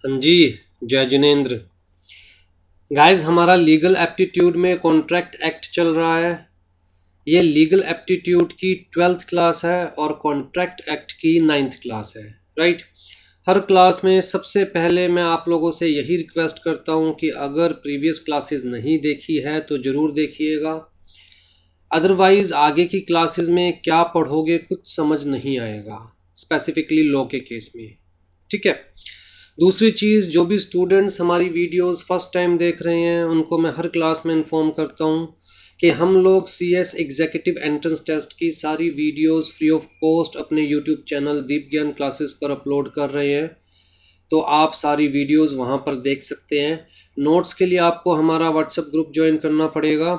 हाँ जी। जय जिनेंद्र। गाइस, हमारा लीगल एप्टीट्यूड में कॉन्ट्रैक्ट एक्ट चल रहा है। ये लीगल एप्टीट्यूड की 12th क्लास है और कॉन्ट्रैक्ट एक्ट की 9th क्लास है। राइट। हर क्लास में सबसे पहले मैं आप लोगों से यही रिक्वेस्ट करता हूँ कि अगर प्रीवियस क्लासेस नहीं देखी है तो ज़रूर देखिएगा। अदरवाइज़ आगे की क्लासेस में क्या पढ़ोगे कुछ समझ नहीं आएगा, स्पेसिफिकली लॉ के केस में। ठीक है। दूसरी चीज़, जो भी स्टूडेंट्स हमारी वीडियोस फर्स्ट टाइम देख रहे हैं उनको मैं हर क्लास में इन्फॉर्म करता हूँ कि हम लोग CS एग्जीक्यूटिव एंट्रेंस टेस्ट की सारी वीडियोस फ्री ऑफ कॉस्ट अपने यूट्यूब चैनल दीप ज्ञान क्लासेस पर अपलोड कर रहे हैं, तो आप सारी वीडियोस वहाँ पर देख सकते हैं। नोट्स के लिए आपको हमारा व्हाट्सएप ग्रुप ज्वाइन करना पड़ेगा,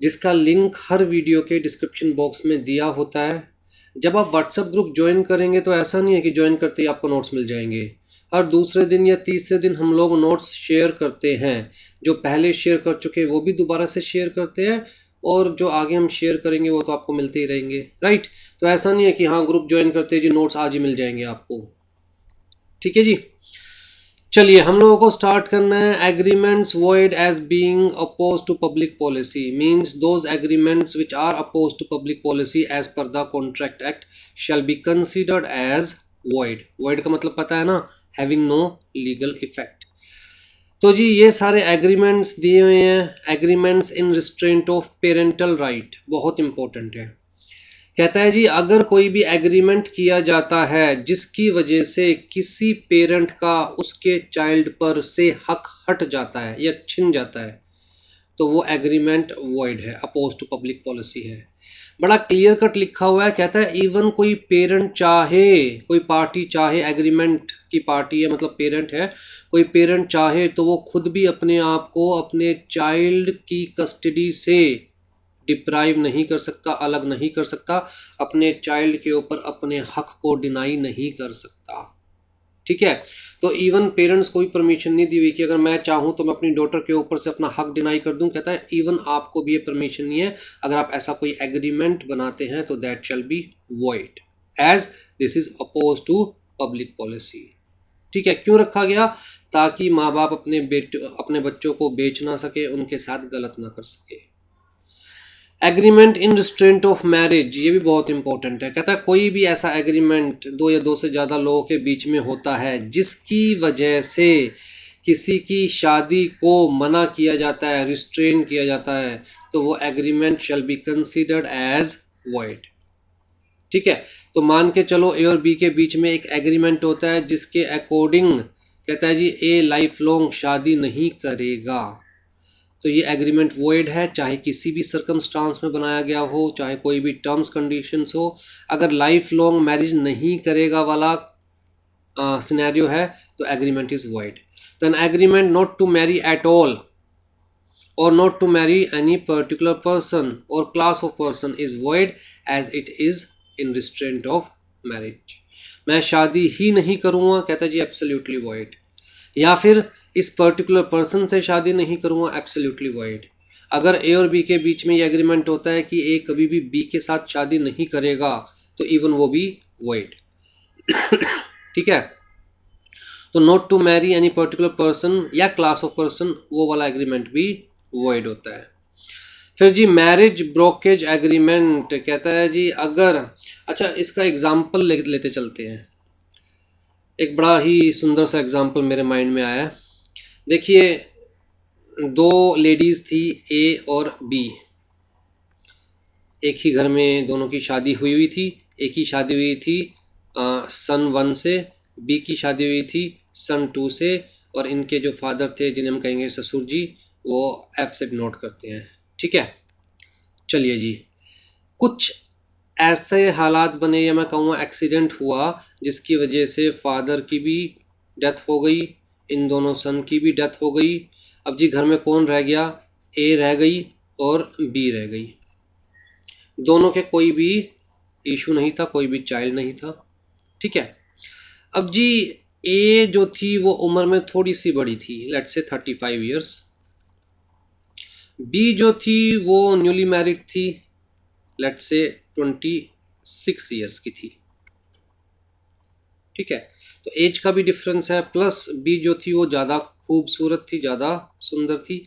जिसका लिंक हर वीडियो के डिस्क्रिप्शन बॉक्स में दिया होता है। जब आप व्हाट्सएप ग्रुप ज्वाइन करेंगे तो ऐसा नहीं है कि ज्वाइन करते ही आपको नोट्स मिल जाएंगे। हर दूसरे दिन या तीसरे दिन हम लोग नोट्स शेयर करते हैं। जो पहले शेयर कर चुके हैं वो भी दोबारा से शेयर करते हैं, और जो आगे हम शेयर करेंगे वो तो आपको मिलते ही रहेंगे। राइट। तो ऐसा नहीं है कि हाँ ग्रुप ज्वाइन करते हैं जी नोट्स आज ही मिल जाएंगे आपको। ठीक है जी। चलिए हम लोगों को स्टार्ट करना है। Agreements void as being oppose to public policy means those agreements which are oppose to public policy as per the contract act shall be considered as void. Void का मतलब पता है ना, हैविंग नो लीगल इफेक्ट। तो जी ये सारे agreements दिए हुए हैं। Agreements in restraint of parental right, बहुत इंपॉर्टेंट है। कहता है जी अगर कोई भी एग्रीमेंट किया जाता है जिसकी वजह से किसी पेरेंट का उसके चाइल्ड पर से हक हट जाता है या छिन जाता है, तो वो एग्रीमेंट वॉइड है, अपोज टू पब्लिक पॉलिसी है। बड़ा क्लियर कट लिखा हुआ है। कहता है इवन कोई पेरेंट चाहे, कोई पार्टी चाहे, एग्रीमेंट की पार्टी है मतलब पेरेंट है, कोई पेरेंट चाहे तो वो खुद भी अपने आप को अपने चाइल्ड की कस्टडी से डिप्राइव नहीं कर सकता, अलग नहीं कर सकता, अपने चाइल्ड के ऊपर अपने हक को डिनाई नहीं कर सकता। ठीक है। तो इवन पेरेंट्स को भी परमिशन नहीं दी हुई कि अगर मैं चाहूँ तो मैं अपनी डॉटर के ऊपर से अपना हक डिनाई कर दूं। कहता है इवन आपको भी ये परमिशन नहीं है। अगर आप ऐसा कोई एग्रीमेंट बनाते हैं तो that shall be void as this is oppose to public policy. ठीक है। क्यों रखा गया? ताकि माँ बाप अपने बच्चों को बेच ना सके, उनके साथ गलत ना कर सके। Agreement in restraint of marriage, ये भी बहुत इंपॉर्टेंट है। कहता है कोई भी ऐसा एग्रीमेंट दो या दो से ज़्यादा लोगों के बीच में होता है जिसकी वजह से किसी की शादी को मना किया जाता है, रिस्ट्रेन किया जाता है, तो वो agreement shall be considered as void. ठीक है। तो मान के चलो ए और बी के बीच में एक एग्रीमेंट होता है जिसके अकॉर्डिंग कहता है जी ए लाइफ लॉन्ग शादी नहीं करेगा, तो ये एग्रीमेंट वॉइड है, चाहे किसी भी सर्कमस्टांस में बनाया गया हो, चाहे कोई भी टर्म्स कंडीशंस हो। अगर लाइफ लॉन्ग मैरिज नहीं करेगा वाला सिनेरियो है तो एग्रीमेंट इज वॉइड। तो an agreement not to marry at all or not to marry any particular person or class of person is void as it is in restraint of marriage। मैं शादी ही नहीं करूँगा, कहता जी absolutely void। या फिर इस particular person से शादी नहीं करूँगा, एब्सोल्युटली void। अगर ए और बी के बीच में ये एग्रीमेंट होता है कि ए कभी भी बी के साथ शादी नहीं करेगा, तो इवन वो भी void। ठीक है। तो not to marry any particular person या क्लास ऑफ पर्सन, वो वाला एग्रीमेंट भी वॉइड होता है। फिर जी मैरिज ब्रोकेज एग्रीमेंट, कहता है जी अगर, अच्छा इसका एग्जाम्पल लेते चलते हैं। एक बड़ा ही सुंदर सा एग्जाम्पल मेरे माइंड में आया। देखिए दो लेडीज़ थी ए और बी, एक ही घर में दोनों की शादी हुई थी। एक की शादी हुई थी सन 1 से, बी की शादी हुई थी सन 2 से, और इनके जो फादर थे जिन्हें हम कहेंगे ससुर जी, वो F से नोट करते हैं। ठीक है। चलिए जी, कुछ ऐसे हालात बने या मैं कहूँगा एक्सीडेंट हुआ जिसकी वजह से फादर की भी डेथ हो गई, इन दोनों सन की भी डेथ हो गई। अब जी घर में कौन रह गया? ए रह गई और बी रह गई। दोनों के कोई भी इशू नहीं था, कोई भी चाइल्ड नहीं था। ठीक है। अब जी ए जो थी वो उम्र में थोड़ी सी बड़ी थी, लेट्स से 35 ईयर्स। बी जो थी वो न्यूली मैरिड थी, लेट्स से 26 ईयर्स की थी। ठीक है। तो एज का भी डिफरेंस है, प्लस बी जो थी वो ज़्यादा खूबसूरत थी, ज़्यादा सुंदर थी,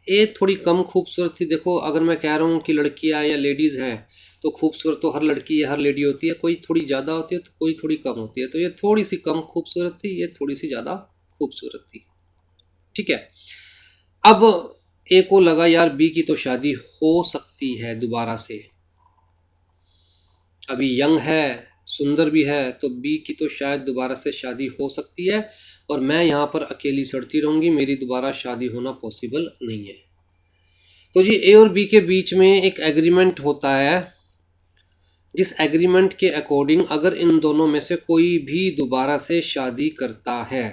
ए थोड़ी कम खूबसूरत थी। देखो अगर मैं कह रहा हूँ कि लड़कियाँ या लेडीज़ हैं तो खूबसूरत तो हर लड़की या हर लेडी होती है, कोई थोड़ी ज़्यादा होती है तो कोई थोड़ी कम होती है। तो ये थोड़ी सी कम खूबसूरत थी, ये थोड़ी सी ज़्यादा खूबसूरत थी। ठीक है। अब ए को लगा यार बी की तो शादी हो सकती है दोबारा से, अभी यंग है, सुंदर भी है, तो बी की तो शायद दोबारा से शादी हो सकती है और मैं यहाँ पर अकेली सड़ती रहूँगी, मेरी दोबारा शादी होना पॉसिबल नहीं है। तो जी ए और बी के बीच में एक एग्रीमेंट होता है, जिस एग्रीमेंट के अकॉर्डिंग अगर इन दोनों में से कोई भी दोबारा से शादी करता है,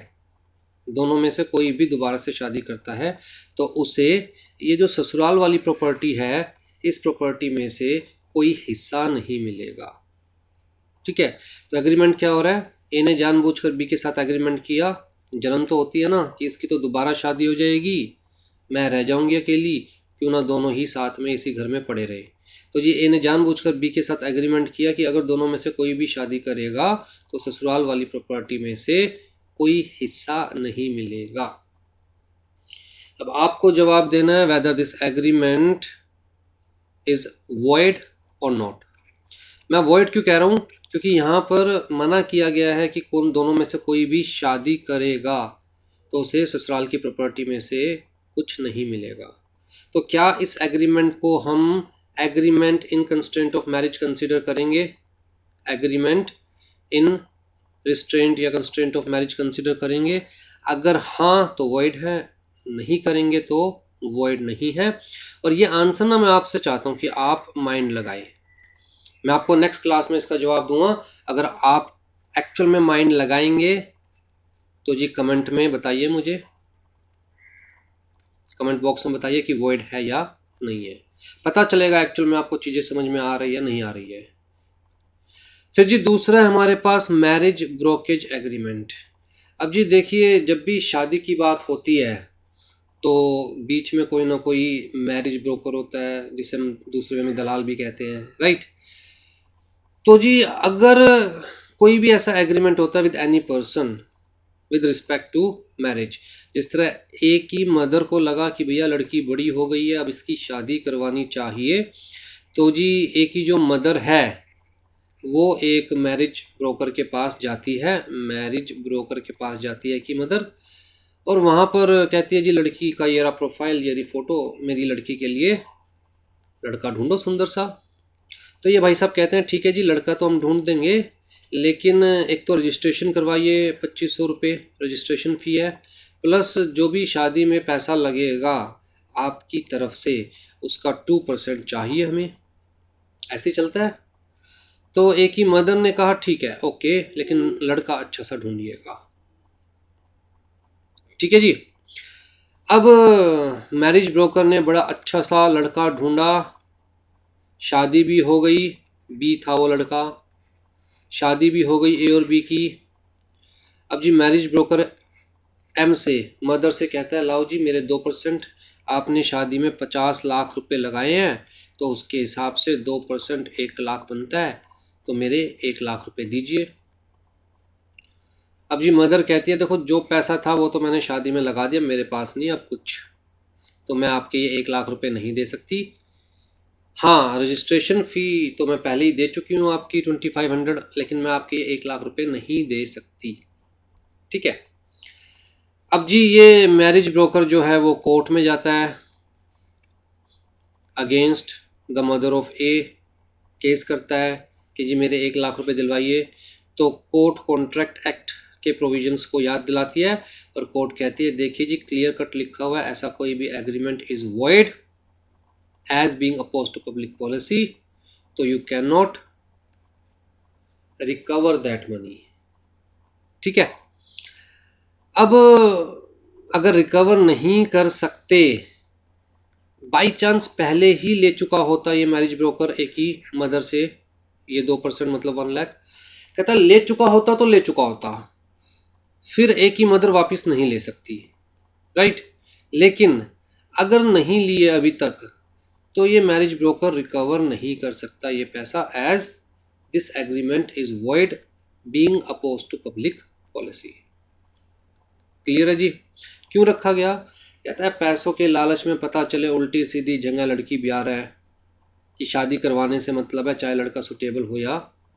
दोनों में से कोई भी दोबारा से शादी करता है, तो उसे ये जो ससुराल वाली प्रॉपर्टी है, इस प्रॉपर्टी में से कोई हिस्सा नहीं मिलेगा। ठीक है। तो एग्रीमेंट क्या हो रहा है, ए ने जानबूझकर बी के साथ एग्रीमेंट किया, जलन तो होती है ना कि इसकी तो दोबारा शादी हो जाएगी, मैं रह जाऊंगी अकेली, क्यों ना दोनों ही साथ में इसी घर में पड़े रहे। तो जी ए ने जानबूझकर बी के साथ एग्रीमेंट किया कि अगर दोनों में से कोई भी शादी करेगा तो ससुराल वाली प्रॉपर्टी में से कोई हिस्सा नहीं मिलेगा। अब आपको जवाब देना है whether this agreement is void और नॉट। मैं वॉइड क्यों कह रहा हूँ, क्योंकि यहाँ पर मना किया गया है कि कौन दोनों में से कोई भी शादी करेगा तो उसे ससुराल की प्रॉपर्टी में से कुछ नहीं मिलेगा। तो क्या इस एग्रीमेंट को हम agreement in constraint of marriage consider करेंगे, एग्रीमेंट इन रिस्ट्रेंट या कंस्ट्रेंट ऑफ मैरिज कंसीडर करेंगे? अगर हाँ तो वॉइड है, नहीं करेंगे तो वॉइड नहीं है। और ये आंसर ना मैं आपसे चाहता हूँ कि आप माइंड लगाए, मैं आपको नेक्स्ट क्लास में इसका जवाब दूंगा। अगर आप एक्चुअल में माइंड लगाएंगे तो जी कमेंट में बताइए, मुझे कमेंट बॉक्स में बताइए कि वॉइड है या नहीं है, पता चलेगा एक्चुअल में आपको चीज़ें समझ में आ रही है नहीं आ रही है। फिर जी दूसरा है हमारे पास मैरिज ब्रोकेज एग्रीमेंट। अब जी देखिए, जब भी शादी की बात होती है तो बीच में कोई ना कोई मैरिज ब्रोकर होता है, जिसे हम दूसरे में दलाल भी कहते हैं, राइट। तो जी अगर कोई भी ऐसा एग्रीमेंट होता है with any person with respect to marriage, जिस तरह ए की मदर को लगा कि भैया लड़की बड़ी हो गई है, अब इसकी शादी करवानी चाहिए, तो जी ए की जो मदर है वो एक मैरिज ब्रोकर के पास जाती है, मैरिज ब्रोकर के पास जाती है कि मदर, और वहाँ पर कहती है जी लड़की का ये रहा प्रोफाइल, ये रही फ़ोटो, मेरी लड़की के लिए लड़का ढूंढो सुंदर सा। तो ये भाई साहब कहते हैं ठीक है जी, लड़का तो हम ढूंढ देंगे, लेकिन एक तो रजिस्ट्रेशन करवाइए, 2500 रुपये रजिस्ट्रेशन फ़ी है, प्लस जो भी शादी में पैसा लगेगा आपकी तरफ से उसका 2% चाहिए हमें। ऐसे ही चलता है। तो एक ही मदर ने कहा ठीक है ओके, लेकिन लड़का अच्छा सा ढूंढिएगा। ठीक है जी। अब मैरिज ब्रोकर ने बड़ा अच्छा सा लड़का ढूंढा, शादी भी हो गई, बी था वो लड़का, शादी भी हो गई ए और बी की। अब जी मैरिज ब्रोकर एम से मदर से कहता है लाओ जी मेरे 2%, आपने शादी में 50 लाख रुपए लगाए हैं तो उसके हिसाब से 2% 1 लाख बनता है, तो मेरे 1 लाख रुपए दीजिए। अब जी मदर कहती है देखो जो पैसा था वो तो मैंने शादी में लगा दिया, मेरे पास नहीं अब कुछ, तो मैं आपके ये 1 लाख रुपए नहीं दे सकती। हाँ रजिस्ट्रेशन फ़ी तो मैं पहले ही दे चुकी हूँ आपकी 2500, लेकिन मैं आपके 1 लाख रुपए नहीं दे सकती। ठीक है। अब जी ये मैरिज ब्रोकर जो है वो कोर्ट में जाता है, against the mother of A case करता है कि जी मेरे 1 लाख रुपए दिलवाइए। तो कोर्ट कॉन्ट्रैक्ट एक्ट के प्रोविजंस को याद दिलाती है और कोर्ट कहती है देखिए जी क्लियर कट लिखा हुआ है, ऐसा कोई भी agreement is void as being opposed to public policy, तो you can not recover that money. ठीक है। अब अगर रिकवर नहीं कर सकते, बाई चांस पहले ही ले चुका होता ये मैरिज ब्रोकर एक ही मदर से ये 2% मतलब 1 लाख, कहता ले चुका होता तो ले चुका होता, फिर एक ही मदर वापस नहीं ले सकती, राइट। लेकिन अगर नहीं लिए अभी तक तो ये मैरिज ब्रोकर रिकवर नहीं कर सकता ये पैसा, as this agreement is void being opposed to public policy. Clear है जी। क्यों रखा गया? कहता है पैसों के लालच में पता चले उल्टी सीधी जगह लड़की ब्याह रहा है कि शादी करवाने से मतलब है चाहे लड़का सुटेबल हो या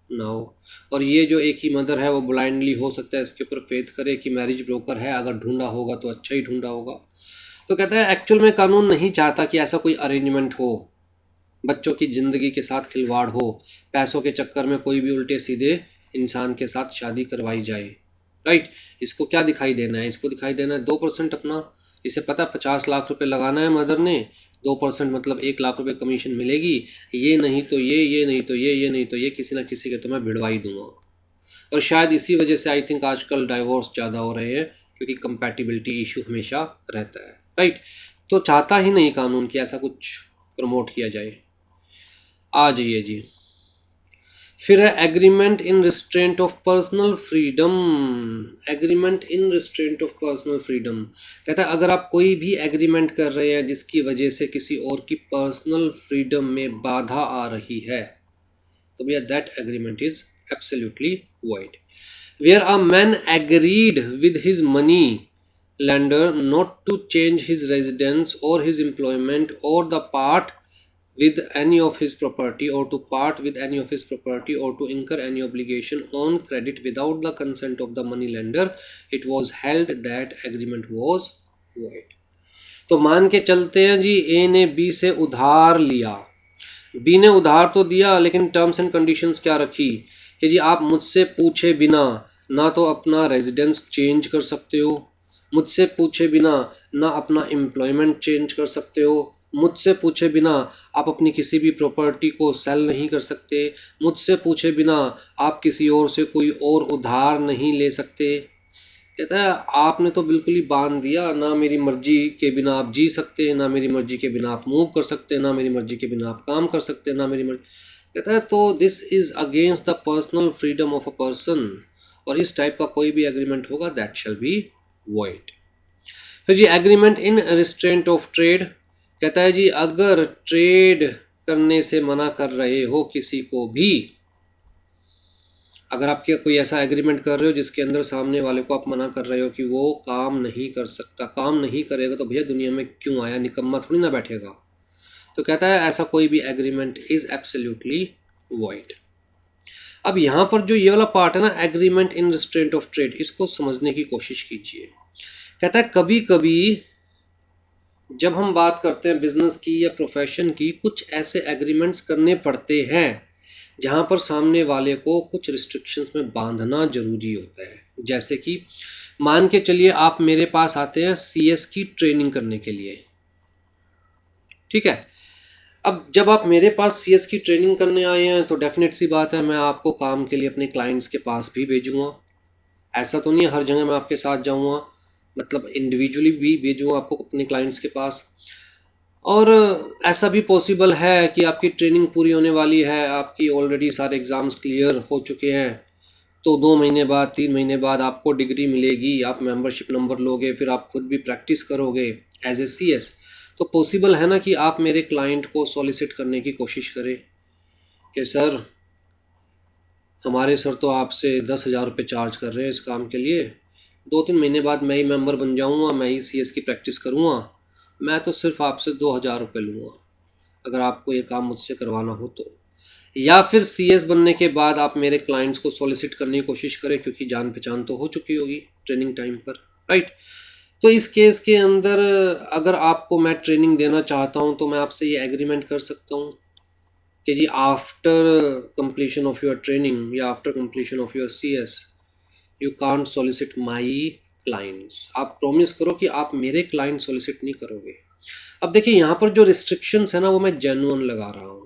ना हो। और ये जो एक ही मदर है वो ब्लाइंडली हो सकता है इसके ऊपर फेथ करे कि मैरिज ब्रोकर है, अगर ढूंढा होगा तो अच्छा ही ढूंढा होगा। तो कहता है एक्चुअल में कानून नहीं चाहता कि ऐसा कोई अरेंजमेंट हो, बच्चों की ज़िंदगी के साथ खिलवाड़ हो, पैसों के चक्कर में कोई भी उल्टे सीधे इंसान के साथ शादी करवाई जाए। राइट। इसको क्या दिखाई देना है? इसको दिखाई देना है 2% अपना। इसे पता 50 लाख रुपए लगाना है मदर ने, 2% मतलब 1 लाख रुपए कमीशन मिलेगी। ये नहीं तो ये नहीं तो ये नहीं तो ये, किसी ना किसी के तो मैं भिड़वाई दूंगा। और शायद इसी वजह से आई थिंक आजकल डाइवोर्स ज़्यादा हो रहे हैं, क्योंकि कंपैटिबिलिटी इशू हमेशा रहता है। राइट। तो चाहता ही नहीं कानून कि ऐसा कुछ प्रमोट किया जाए। आ जाइए जी। फिर है agreement in restraint of personal freedom. Agreement in restraint of personal freedom कहता है अगर आप कोई भी एग्रीमेंट कर रहे हैं जिसकी वजह से किसी और की पर्सनल फ्रीडम में बाधा आ रही है तो भैया that agreement is absolutely void. Where a man agreed with his money lender not to change his residence or his employment or the part with any of his property or to part with any of his property or to incur any obligation on credit without the consent of the money lender, it was held that agreement was void. तो मान के चलते हैं जी ए ने B से उधार लिया, B ने उधार तो दिया लेकिन टर्म्स एंड कंडीशंस क्या रखी कि जी आप मुझसे पूछे बिना ना तो अपना रेजिडेंस चेंज कर सकते हो, मुझसे पूछे बिना ना अपना एम्प्लॉयमेंट चेंज कर सकते हो, मुझसे पूछे बिना आप अपनी किसी भी प्रॉपर्टी को सेल नहीं कर सकते, मुझसे पूछे बिना आप किसी और से कोई और उधार नहीं ले सकते। कहता है आपने तो बिल्कुल ही बांध दिया, ना मेरी मर्जी के बिना आप जी सकते, ना मेरी मर्जी के बिना आप मूव कर सकते, ना मेरी मर्जी के बिना आप काम कर सकते, ना मेरी मर्जी। कहता है तो this is against the personal freedom of a person, और इस टाइप का कोई भी एग्रीमेंट होगा दैट शैल बी वॉइड। फिर जी agreement in restraint of trade कहता है जी अगर ट्रेड करने से मना कर रहे हो किसी को भी, अगर आप कोई ऐसा एग्रीमेंट कर रहे हो जिसके अंदर सामने वाले को आप मना कर रहे हो कि वो काम नहीं कर सकता, काम नहीं करेगा तो भैया दुनिया में क्यों आया, निकम्मा थोड़ी ना बैठेगा। तो कहता है ऐसा कोई भी एग्रीमेंट इज़ एब्सोल्युटली वॉइड। अब यहाँ पर जो ये वाला पार्ट है ना agreement in restraint of trade, इसको समझने की कोशिश कीजिए। कहता है कभी कभी जब हम बात करते हैं बिजनेस की या प्रोफेशन की, कुछ ऐसे एग्रीमेंट्स करने पड़ते हैं जहाँ पर सामने वाले को कुछ रिस्ट्रिक्शंस में बांधना ज़रूरी होता है। जैसे कि मान के चलिए आप मेरे पास आते हैं CS की ट्रेनिंग करने के लिए, ठीक है। अब जब आप मेरे पास CS की ट्रेनिंग करने आए हैं तो डेफिनेट सी बात है मैं आपको काम के लिए अपने क्लाइंट्स के पास भी भेजूँगा। ऐसा तो नहीं है हर जगह मैं आपके साथ जाऊँगा, मतलब इंडिविजुअली भी भेजूँगा आपको अपने क्लाइंट्स के पास। और ऐसा भी पॉसिबल है कि आपकी ट्रेनिंग पूरी होने वाली है, आपकी ऑलरेडी सारे एग्ज़ाम्स क्लियर हो चुके हैं, तो 2 महीने बाद 3 महीने बाद आपको डिग्री मिलेगी, आप मेंबरशिप नंबर लोगे, फिर आप खुद भी प्रैक्टिस करोगे एज ए CS। तो पॉसिबल है ना कि आप मेरे क्लाइंट को सॉलिसिट करने की कोशिश करें कि सर हमारे सर तो आपसे 10,000 रुपये चार्ज कर रहे हैं इस काम के लिए, 2-3 महीने बाद मैं ही मेंबर बन जाऊंगा, मैं ही CS की प्रैक्टिस करूंगा, मैं तो सिर्फ आपसे 2,000 रुपये लूँगा अगर आपको ये काम मुझसे करवाना हो तो। या फिर CS बनने के बाद आप मेरे क्लाइंट्स को सॉलिसिट करने की कोशिश करें, क्योंकि जान पहचान तो हो चुकी होगी ट्रेनिंग टाइम पर, राइट। तो इस केस के अंदर अगर आपको मैं ट्रेनिंग देना चाहता हूँ तो मैं आपसे ये एग्रीमेंट कर सकता हूँ कि जी after completion of your training या after completion of your CS you can't solicit my clients. आप प्रॉमिस करो कि आप मेरे क्लाइंट सॉलिसिट नहीं करोगे। अब देखिए यहाँ पर जो रिस्ट्रिक्शंस है ना वो मैं जेन्युइन लगा रहा हूँ।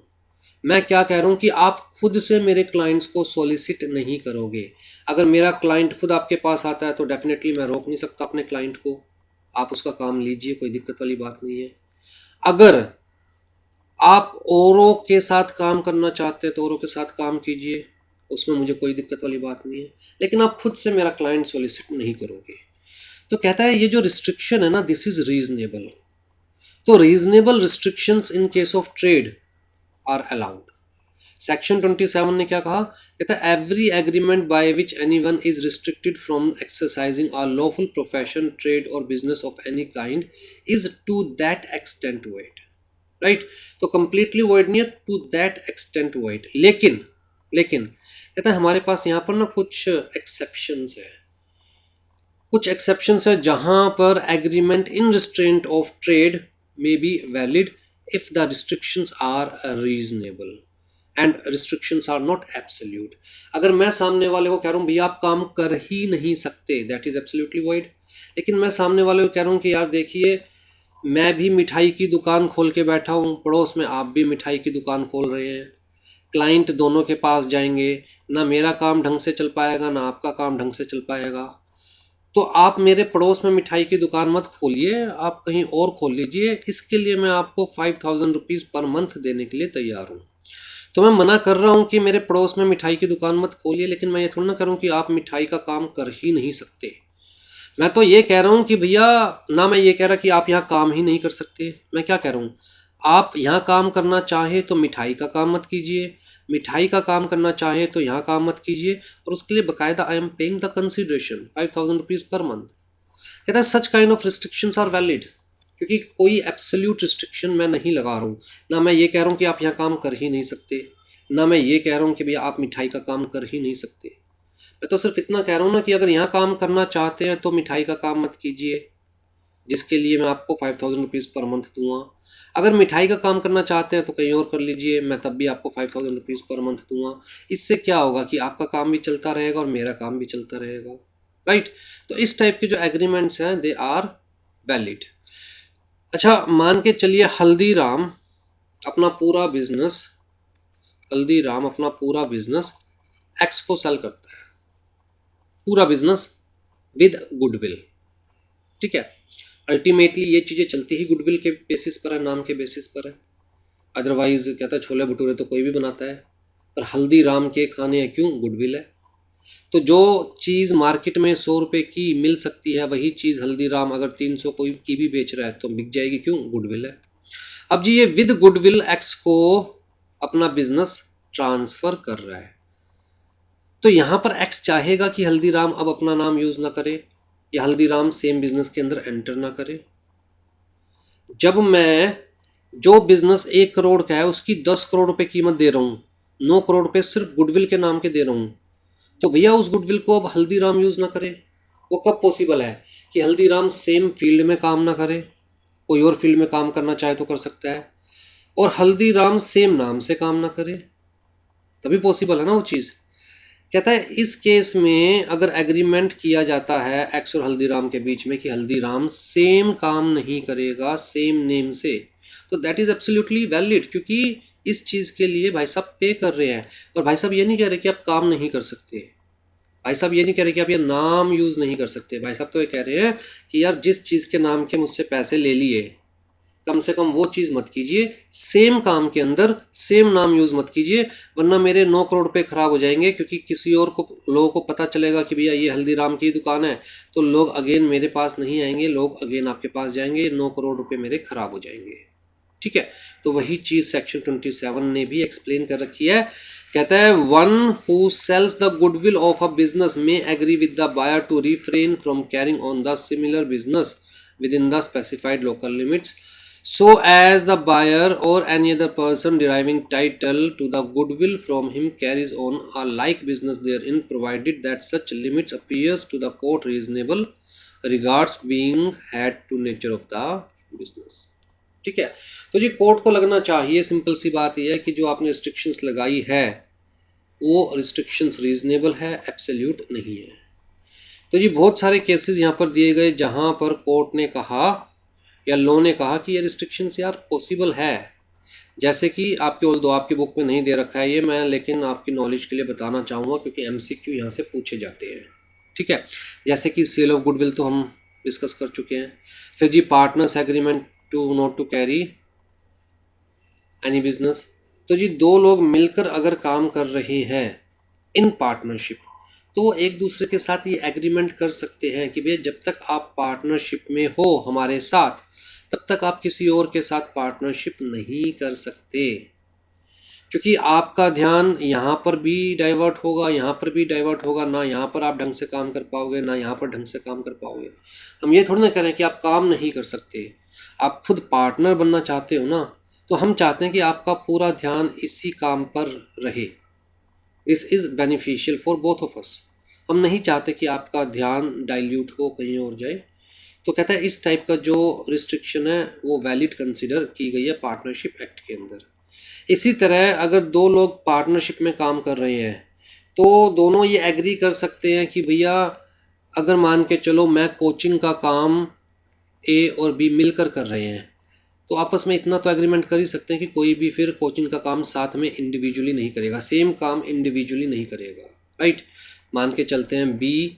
मैं क्या कह रहा हूँ कि आप खुद से मेरे क्लाइंट्स को सॉलिसिट नहीं करोगे। अगर मेरा क्लाइंट खुद आपके पास आता है तो डेफिनेटली मैं रोक नहीं सकता अपने क्लाइंट को, आप उसका काम लीजिए, कोई दिक्कत वाली बात नहीं है। अगर आप औरों के साथ काम करना चाहते हैं तो औरों के साथ काम कीजिए, उसमें मुझे कोई दिक्कत वाली बात नहीं है, लेकिन आप खुद से मेरा क्लाइंट सॉलिसिट नहीं करोगे। तो कहता है ये जो रिस्ट्रिक्शन है ना दिस इज़ रीजनेबल। तो reasonable restrictions in case of trade are allowed. Section 27 ने क्या कहा, कहता है every agreement by which anyone is restricted from exercising a lawful profession, trade और business of any kind is to that extent void, right. तो completely void नहीं है, to that extent void. लेकिन कहता है हमारे पास यहाँ पर ना कुछ एक्सेप्शंस है, कुछ एक्सेप्शंस है जहां पर agreement in restraint of trade may be valid if the restrictions are reasonable and restrictions are not absolute. अगर मैं सामने वाले को कह रहा हूँ भैया आप काम कर ही नहीं सकते, दैट इज एब्सोल्युटली वॉइड। लेकिन मैं सामने वाले को कह रहा हूँ कि यार देखिए मैं भी मिठाई की दुकान खोल के बैठा हूँ, पड़ोस में आप भी मिठाई की दुकान खोल रहे हैं, क्लाइंट दोनों के पास जाएंगे, ना मेरा काम ढंग से चल पाएगा ना आपका काम ढंग से चल पाएगा। तो आप मेरे पड़ोस में मिठाई की दुकान मत खोलिए, आप कहीं और खोल लीजिए, इसके लिए मैं आपको 5000 रुपीज़ पर मंथ देने के लिए तैयार हूँ। तो मैं मना कर रहा हूँ कि मेरे पड़ोस में मिठाई की दुकान मत खोलिए, लेकिन मैं ये थोड़ा ना करूँ कि आप मिठाई का काम कर ही नहीं सकते। मैं तो ये कह रहा हूँ कि भैया, ना मैं ये कह रहा कि आप यहाँ काम ही नहीं कर सकते, मैं क्या कह रहा हूँ, आप यहाँ काम करना चाहे तो मिठाई का काम मत कीजिए, मिठाई का काम करना चाहे तो यहाँ काम मत कीजिए, और उसके लिए बकायदा I am paying the consideration 5000 rupees per month. कहता है such kind of restrictions are valid, क्योंकि कोई एब्सोल्यूट रिस्ट्रिक्शन मैं नहीं लगा रहा हूँ। ना मैं ये कह रहा हूँ कि आप यहाँ काम कर ही नहीं सकते, ना मैं ये कह रहा हूँ कि भैया आप मिठाई का काम कर ही नहीं सकते। मैं तो सिर्फ इतना कह रहा हूँ ना कि अगर यहाँ काम करना चाहते हैं तो मिठाई का काम मत कीजिए, जिसके लिए मैं आपको 5000 रुपीज़ पर मंथ दूंगा। अगर मिठाई का काम करना चाहते हैं तो कहीं और कर लीजिए, मैं तब भी आपको 5000 रुपीज़ पर मंथ दूंगा। इससे क्या होगा कि आपका काम भी चलता रहेगा और मेरा काम भी चलता रहेगा, राइट। तो इस टाइप के जो एग्रीमेंट्स हैं दे आर वैलिड। अच्छा मान के चलिए हल्दीराम अपना पूरा बिजनेस एक्स को सेल करता है, पूरा बिजनेस विद गुडविल, ठीक है। अल्टीमेटली ये चीज़ें चलती ही गुडविल के बेसिस पर है, नाम के बेसिस पर है। अदरवाइज कहता है छोले भटूरे तो कोई भी बनाता है, पर हल्दीराम के खाने हैं क्यों, गुडविल है। तो जो चीज़ मार्केट में 100 रुपये की मिल सकती है वही चीज़ हल्दीराम अगर 300 कोई की भी बेच रहा है तो बिक जाएगी, क्यों, गुडविल है। अब जी ये विद गुडविल एक्स को अपना बिजनेस ट्रांसफ़र कर रहा है, तो यहाँ पर एक्स चाहेगा कि हल्दीराम अब अपना नाम यूज़ ना करे या हल्दीराम सेम बिजनेस के अंदर एंटर ना करे। जब मैं जो बिजनेस 1 करोड़ का है उसकी 10 करोड़ रुपए कीमत दे रहा हूँ, 9 करोड़ रुपए सिर्फ गुडविल के नाम के दे रहा हूँ, तो भैया उस गुडविल को अब हल्दीराम यूज़ ना करे। वो कब पॉसिबल है कि हल्दीराम सेम फील्ड में काम ना करे, कोई और फील्ड में काम करना चाहे तो कर सकता है, और हल्दीराम सेम नाम से काम ना करे, तभी पॉसिबल है ना वो चीज़। कहता है इस केस में अगर एग्रीमेंट किया जाता है एक्स और हल्दीराम के बीच में कि हल्दीराम सेम काम नहीं करेगा सेम नेम से, तो दैट इज़ एब्सोल्युटली वैलिड, क्योंकि इस चीज़ के लिए भाई साहब पे कर रहे हैं। और भाई साहब ये नहीं कह रहे कि आप काम नहीं कर सकते, भाई साहब ये नहीं कह रहे कि आप ये नाम यूज़ नहीं कर सकते, भाई साहब तो ये कह रहे हैं कि यार जिस चीज़ के नाम के मुझसे पैसे ले लिए कम से कम वो चीज़ मत कीजिए, सेम काम के अंदर सेम नाम यूज़ मत कीजिए, वरना मेरे 9 करोड़ रुपए ख़राब हो जाएंगे, क्योंकि किसी और को लोगों को पता चलेगा कि भैया ये हल्दीराम की दुकान है, तो लोग अगेन मेरे पास नहीं आएंगे, लोग अगेन आपके पास जाएंगे, 9 करोड़ रुपए मेरे ख़राब हो जाएंगे, ठीक है। तो वही चीज़ सेक्शन 27 ने भी एक्सप्लेन कर रखी है। कहता है one who sells the goodwill of a business may agree with the buyer to refrain from carrying on the similar business within the specified local limits, so as the buyer or any other person deriving title to the goodwill from him carries on a like business therein, provided that such limits appears to the court reasonable regards being had to nature of the business, ठीक है। तो जी court को लगना चाहिए, simple सी बात यह है कि जो आपने रिस्ट्रिक्शंस लगाई है वो रिस्ट्रिक्शंस रीजनेबल है, एब्सोल्यूट नहीं है। तो जी बहुत सारे केसेस यहाँ पर दिए गए जहाँ पर कोर्ट ने कहा या लॉ ने कहा कि ये रिस्ट्रिक्शंस यार पॉसिबल है, जैसे कि आपकी बुक में नहीं दे रखा है ये मैं, लेकिन आपकी नॉलेज के लिए बताना चाहूँगा क्योंकि एमसीक्यू यहाँ से पूछे जाते हैं, ठीक है। जैसे कि सेल ऑफ गुडविल तो हम डिस्कस कर चुके हैं। फिर जी partners agreement to not to carry any business, तो जी दो लोग मिलकर अगर काम कर रहे हैं इन पार्टनरशिप तो वो एक दूसरे के साथ ये एग्रीमेंट कर सकते हैं कि भैया जब तक आप पार्टनरशिप में हो हमारे साथ तब तक आप किसी और के साथ पार्टनरशिप नहीं कर सकते। क्योंकि आपका ध्यान यहाँ पर भी डाइवर्ट होगा, यहाँ पर भी डाइवर्ट होगा, ना यहाँ पर आप ढंग से काम कर पाओगे, ना यहाँ पर ढंग से काम कर पाओगे। हम ये थोड़ी ना कह रहे हैं कि आप काम नहीं कर सकते, आप खुद पार्टनर बनना चाहते हो ना, तो हम चाहते हैं कि आपका पूरा ध्यान इसी काम पर रहे। This is beneficial for both of us. हम नहीं चाहते कि आपका ध्यान डाइल्यूट हो, कहीं और जाए। तो कहता है इस टाइप का जो रिस्ट्रिक्शन है वो वैलिड कंसिडर की गई है पार्टनरशिप एक्ट के अंदर। इसी तरह अगर दो लोग पार्टनरशिप में काम कर रहे हैं तो दोनों ये एग्री कर सकते हैं कि भैया अगर मान के चलो मैं कोचिंग का काम ए और बी मिलकर कर रहे हैं, तो आपस में इतना तो एग्रीमेंट कर ही सकते हैं कि कोई भी फिर कोचिंग का काम साथ में इंडिविजुअली नहीं करेगा, सेम काम इंडिविजुअली नहीं करेगा, राइट। मान के चलते हैं बी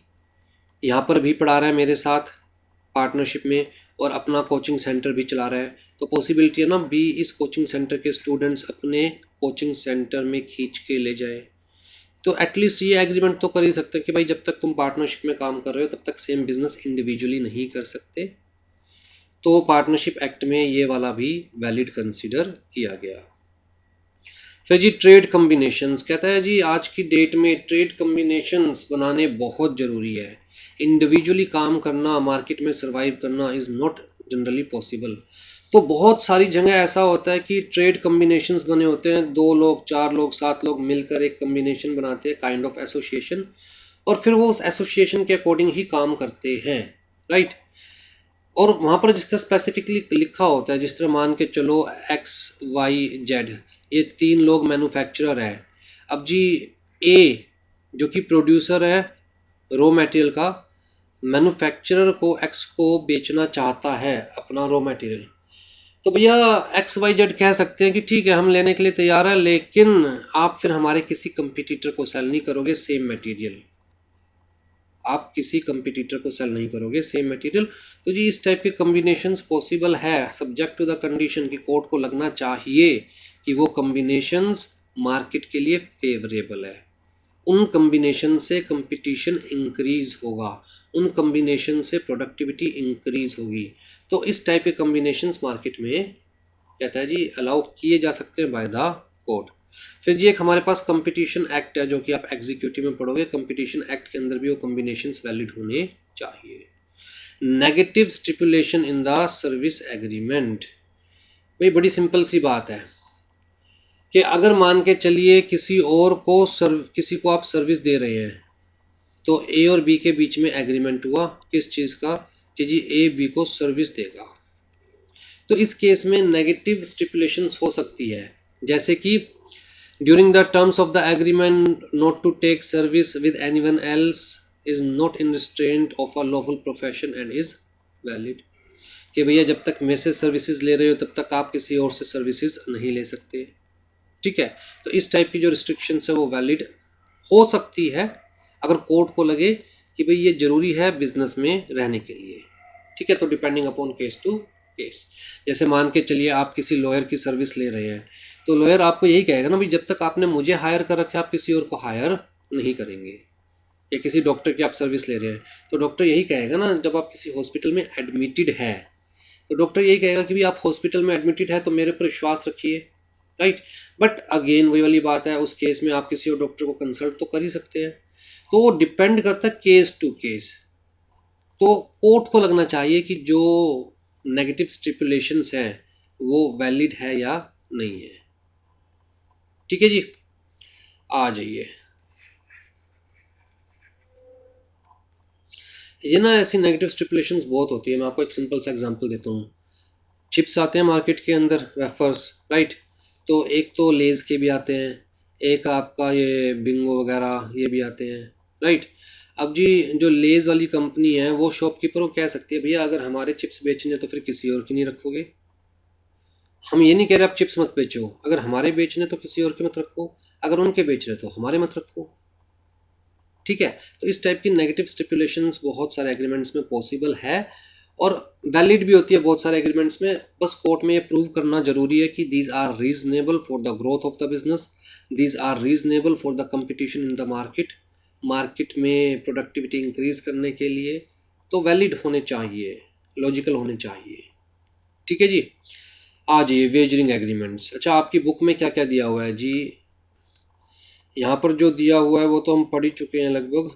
यहाँ पर भी पढ़ा रहा है मेरे साथ पार्टनरशिप में और अपना कोचिंग सेंटर भी चला रहा है, तो पॉसिबिलिटी है ना बी इस कोचिंग सेंटर के स्टूडेंट्स अपने कोचिंग सेंटर में खींच के ले जाए। तो एटलीस्ट ये एग्रीमेंट तो कर ही सकते हैं कि भाई जब तक तुम पार्टनरशिप में काम कर रहे हो तब तक सेम बिजनेस इंडिविजुअली नहीं कर सकते। तो पार्टनरशिप एक्ट में ये वाला भी वैलिड कंसीडर किया गया। फिर जी ट्रेड कम्बिनेशंस, कहता है जी आज की डेट में ट्रेड कम्बिनेशंस बनाने बहुत ज़रूरी है। इंडिविजुअली काम करना, मार्केट में सर्वाइव करना इज़ नॉट जनरली पॉसिबल। तो बहुत सारी जगह ऐसा होता है कि ट्रेड कम्बिनेशंस बने होते हैं, 2 लोग 4 लोग 7 लोग मिलकर एक कम्बिनेशन बनाते हैं, काइंड ऑफ एसोसिएशन, और फिर वो उस एसोसिएशन के अकॉर्डिंग ही काम करते हैं, राइट। और वहाँ पर जिस तरह स्पेसिफिकली लिखा होता है, जिस तरह मान के चलो XYZ ये 3 लोग मैन्युफैक्चरर है। अब जी ए जो कि प्रोड्यूसर है रॉ मटेरियल का, मैन्युफैक्चरर को एक्स को बेचना चाहता है अपना रॉ मटेरियल, तो भैया XYZ कह सकते हैं कि ठीक है हम लेने के लिए तैयार है, लेकिन आप फिर हमारे किसी कंपटीटर को सेल नहीं करोगे सेम मटेरियल, आप किसी कंपटीटर को सेल नहीं करोगे सेम मटेरियल। तो जी इस टाइप के कम्बिनेशंस पॉसिबल है, सब्जेक्ट टू द कंडीशन कि कोर्ट को लगना चाहिए कि वो कम्बिनेशंस मार्केट के लिए फेवरेबल है, उन कम्बिनेशन से कंपटीशन इंक्रीज होगा, उन कम्बिनेशन से प्रोडक्टिविटी इंक्रीज होगी। तो इस टाइप के कम्बिनेशंस मार्केट में कहता है जी अलाउ किए जा सकते हैं बाय द कोर्ट। फिर जी एक हमारे पास कंपटीशन एक्ट है जो कि आप एग्जीक्यूटिव में पढ़ोगे, कंपटीशन एक्ट के अंदर भी वो कम्बिनेशंस वैलिड होने चाहिए। Negative stipulation in the service agreement, भाई बड़ी सिंपल सी बात है कि अगर मान के चलिए किसी को आप सर्विस दे रहे हैं, तो ए और बी के बीच में एग्रीमेंट हुआ किस चीज़ का कि जी ए बी को सर्विस देगा। तो इस केस में नेगेटिव स्टिपुलेशंस हो सकती है, जैसे कि during the terms of the agreement not to take service with anyone else is not in restraint of a lawful profession and is valid, कि भैया जब तक मेरे से सर्विसेज ले रहे हो तब तक आप किसी और से सर्विसेज नहीं ले सकते, ठीक है। तो इस टाइप की जो रिस्ट्रिक्शंस है वो वैलिड हो सकती है अगर कोर्ट को लगे कि भाई ये ज़रूरी है बिजनेस में रहने के लिए, ठीक है। तो depending upon case to case, जैसे मान के चलिए आप किसी लॉयर की सर्विस ले रहे हैं, तो लॉयर आपको यही कहेगा ना भाई जब तक आपने मुझे हायर कर रखा है आप किसी और को हायर नहीं करेंगे। या किसी डॉक्टर की आप सर्विस ले रहे हैं तो डॉक्टर यही कहेगा ना, जब आप किसी हॉस्पिटल में एडमिटेड है तो डॉक्टर यही कहेगा कि भाई आप हॉस्पिटल में एडमिटेड है तो मेरे पर विश्वास रखिए, राइट। बट अगेन वही वाली बात है, उस केस में आप किसी और डॉक्टर को कंसल्ट तो कर ही सकते हैं। तो वो डिपेंड करता है केस टू केस। तो कोर्ट को लगना चाहिए कि जो नेगेटिव स्टिपुलेशंस हैं वो वैलिड है या नहीं है, ठीक है जी। आ जाइए, ये ना ऐसी नेगेटिव स्टिपुलेशंस बहुत होती है। मैं आपको एक सिंपल सा एग्जांपल देता हूँ। चिप्स आते हैं मार्केट के अंदर, वेफर्स, राइट। तो एक तो लेज़ के भी आते हैं, एक आपका ये बिंगो वगैरह ये भी आते हैं, राइट। अब जी जो लेज़ वाली कंपनी है वो शॉपकीपर को कह सकती है भैया अगर हमारे चिप्स बेचने तो फिर किसी और की नहीं रखोगे। हम ये नहीं कह रहे आप चिप्स मत बेचो, अगर हमारे बेचने तो किसी और के मत रखो, अगर उनके बेच रहे तो हमारे मत रखो, ठीक है। तो इस टाइप की नेगेटिव स्टिपुलेशंस बहुत सारे एग्रीमेंट्स में पॉसिबल है और वैलिड भी होती है बहुत सारे एग्रीमेंट्स में। बस कोर्ट में ये प्रूव करना जरूरी है कि these are reasonable for the growth of the business, these are reasonable for the competition in the market में प्रोडक्टिविटी इंक्रीज करने के लिए, तो वैलिड होने चाहिए, लॉजिकल होने चाहिए, ठीक है जी। आ जाइए वेजरिंग एग्रीमेंट्स। अच्छा, आपकी बुक में क्या क्या दिया हुआ है जी? यहाँ पर जो दिया हुआ है वो तो हम पढ़ ही चुके हैं लगभग।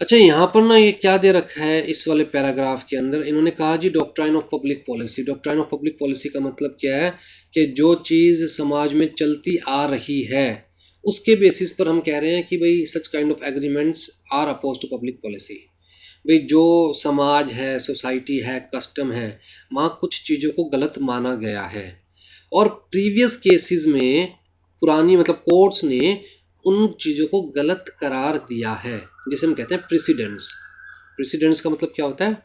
अच्छा, यहाँ पर ना ये क्या दे रखा है इस वाले पैराग्राफ के अंदर, इन्होंने कहा जी doctrine of public policy. Doctrine of public policy का मतलब क्या है कि जो चीज़ समाज में चलती आ रही है उसके बेसिस पर हम कह रहे हैं कि भाई such kind of agreements are oppose to public policy. भाई जो समाज है, सोसाइटी है, कस्टम है, वहाँ कुछ चीज़ों को गलत माना गया है और प्रीवियस केसेस में पुरानी मतलब कोर्ट्स ने उन चीज़ों को गलत करार दिया है, जिसे हम कहते हैं प्रेसिडेंट्स। प्रेसिडेंट्स का मतलब क्या होता है?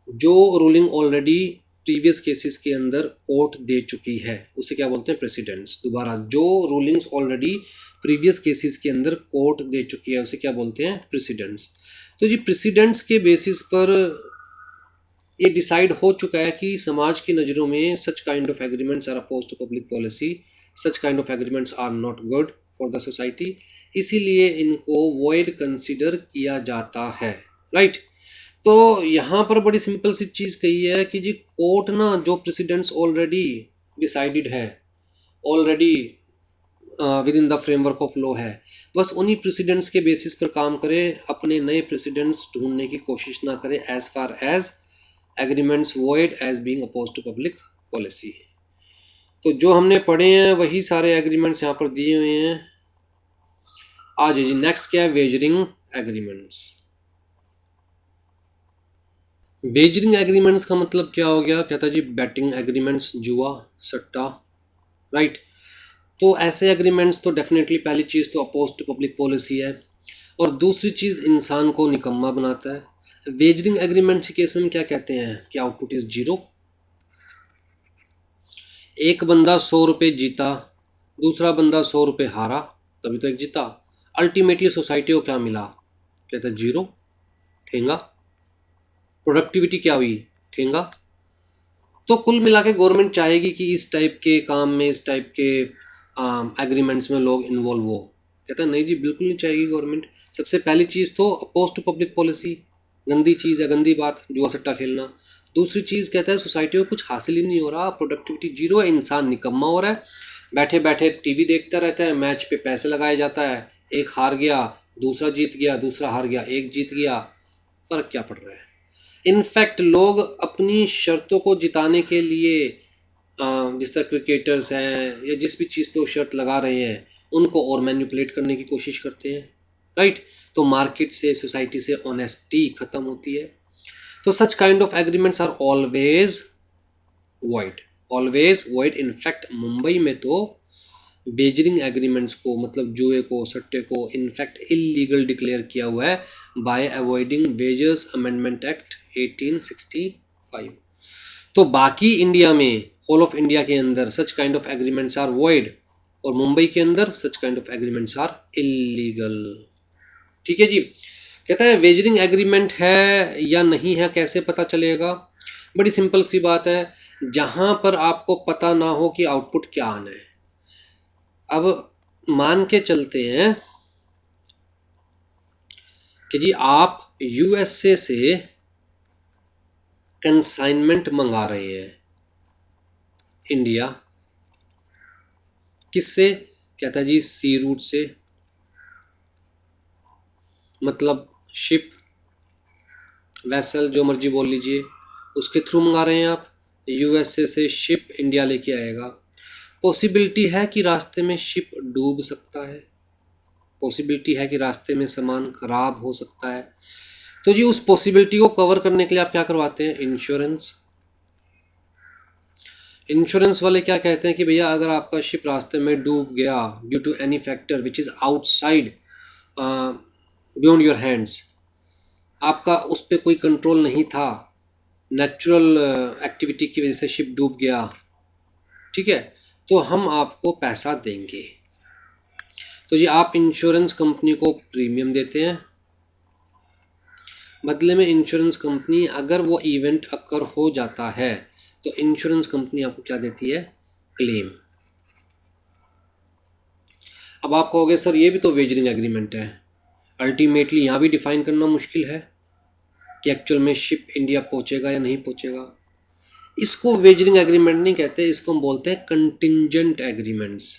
जो रूलिंग ऑलरेडी प्रीवियस केसेस के अंदर कोर्ट दे चुकी है उसे क्या बोलते हैं? प्रेसिडेंट्स। दोबारा, जो रूलिंग्स ऑलरेडी प्रीवियस केसेस के अंदर कोर्ट दे चुकी है उसे क्या बोलते हैं? प्रेसिडेंट्स। तो जी प्रेसिडेंट्स के बेसिस पर ये डिसाइड हो चुका है कि समाज की नज़रों में such kind of agreements are oppose to public policy, such kind of agreements are not good for the society, इसीलिए इनको वॉइड कंसिडर किया जाता है। राइट। तो यहाँ पर बड़ी सिंपल सी चीज़ कही है कि जी कोर्ट ना जो प्रेसिडेंट्स ऑलरेडी डिसाइडेड है, already with in the framework of law है, बस उन्हीं प्रेसिडेंट्स के बेसिस पर काम करे, अपने नए प्रेसिडेंट्स ढूंढने की कोशिश ना करे as far as agreements void as being oppose to public policy. तो जो हमने पढ़े हैं वही सारे एग्रीमेंट्स यहाँ पर दिए हुए हैं। आ जाइए, नेक्स्ट क्या है? Wagering agreements. वेजरिंग एग्रीमेंट्स का मतलब क्या हो गया? कहता है जी बैटिंग एग्रीमेंट्स, जुआ, सट्टा। राइट। तो ऐसे एग्रीमेंट्स तो डेफिनेटली पहली चीज़ तो अपोज टू पब्लिक पॉलिसी है और दूसरी चीज़ इंसान को निकम्मा बनाता है। वेजरिंग एग्रीमेंट के केस में क्या कहते हैं कि आउटपुट इज जीरो। एक बंदा 100 रुपये जीता, दूसरा बंदा 100 रुपये हारा, तभी तो एक जीता। अल्टीमेटली सोसाइटी को क्या मिला? कहता है जीरो, ठेंगा। प्रोडक्टिविटी क्या हुई? ठेंगा। तो कुल मिला के गवर्नमेंट चाहेगी कि इस टाइप के काम में, इस टाइप के एग्रीमेंट्स में लोग इन्वॉल्व हो। कहता है नहीं जी, बिल्कुल नहीं चाहेगी गवर्नमेंट। सबसे पहली चीज़ तो अपोज टू पब्लिक पॉलिसी, गंदी चीज़ है, गंदी बात जुआ सट्टा खेलना। दूसरी चीज़ कहता है सोसाइटी को कुछ हासिल ही नहीं हो रहा, प्रोडक्टिविटी जीरो है, इंसान निकम्मा हो रहा है, बैठे बैठे टीवी देखता रहता है, मैच पे पैसे लगाया जाता है, एक हार गया दूसरा जीत गया, दूसरा हार गया एक जीत गया, फ़र्क क्या पड़ रहा है? इनफैक्ट लोग अपनी शर्तों को जिताने के लिए जिस तरह क्रिकेटर्स हैं या जिस भी चीज़ पे वो शर्त लगा रहे हैं उनको और मैनिपुलेट करने की कोशिश करते हैं। राइट। तो मार्केट से, सोसाइटी से ऑनेस्टी ख़त्म होती है। तो such kind of agreements are always void, always void. In fact Mumbai में तो वेजरिंग एग्रीमेंट्स को मतलब जुए को, सट्टे को इनफैक्ट इलीगल डिक्लेयर किया हुआ है bye avoiding wagers amendment act 1865। तो बाकी इंडिया में, होल ऑफ इंडिया के अंदर such kind of agreements are void और मुंबई के अंदर such kind of agreements are illegal. ठीक है जी। कहता है वेजरिंग एग्रीमेंट है या नहीं है कैसे पता चलेगा? बड़ी सिंपल सी बात है, जहां पर आपको पता ना हो कि आउटपुट क्या आना है। अब मान के चलते हैं कि जी आप यूएसए से कंसाइनमेंट मंगा रहे हैं इंडिया, किससे? कहता है जी सी रूट से, मतलब शिप, वेसल, जो मर्जी बोल लीजिए, उसके थ्रू मंगा रहे हैं आप। यूएसए से शिप इंडिया लेके आएगा। पॉसिबिलिटी है कि रास्ते में शिप डूब सकता है, पॉसिबिलिटी है कि रास्ते में सामान खराब हो सकता है। तो जी उस पॉसिबिलिटी को कवर करने के लिए आप क्या करवाते हैं? इंश्योरेंस। इंश्योरेंस वाले क्या कहते हैं कि भैया अगर आपका शिप रास्ते में डूब गया due to any factor which is outside beyond your hands, आपका उस पर कोई कंट्रोल नहीं था, नेचुरल एक्टिविटी की वजह से शिप डूब गया, ठीक है, तो हम आपको पैसा देंगे। तो जी आप इंश्योरेंस कंपनी को प्रीमियम देते हैं, बदले में इंश्योरेंस कंपनी अगर वो इवेंट अकर हो जाता है तो इंश्योरेंस कंपनी आपको क्या देती है? क्लेम। अब आप कहोगे सर ये भी तो वेजरिंग एग्रीमेंट है, अल्टीमेटली यहाँ भी डिफाइन करना मुश्किल है। कि एक्चुअल में शिप इंडिया पहुंचेगा या नहीं पहुंचेगा। इसको वेजरिंग एग्रीमेंट नहीं कहते, इसको हम बोलते हैं contingent agreements.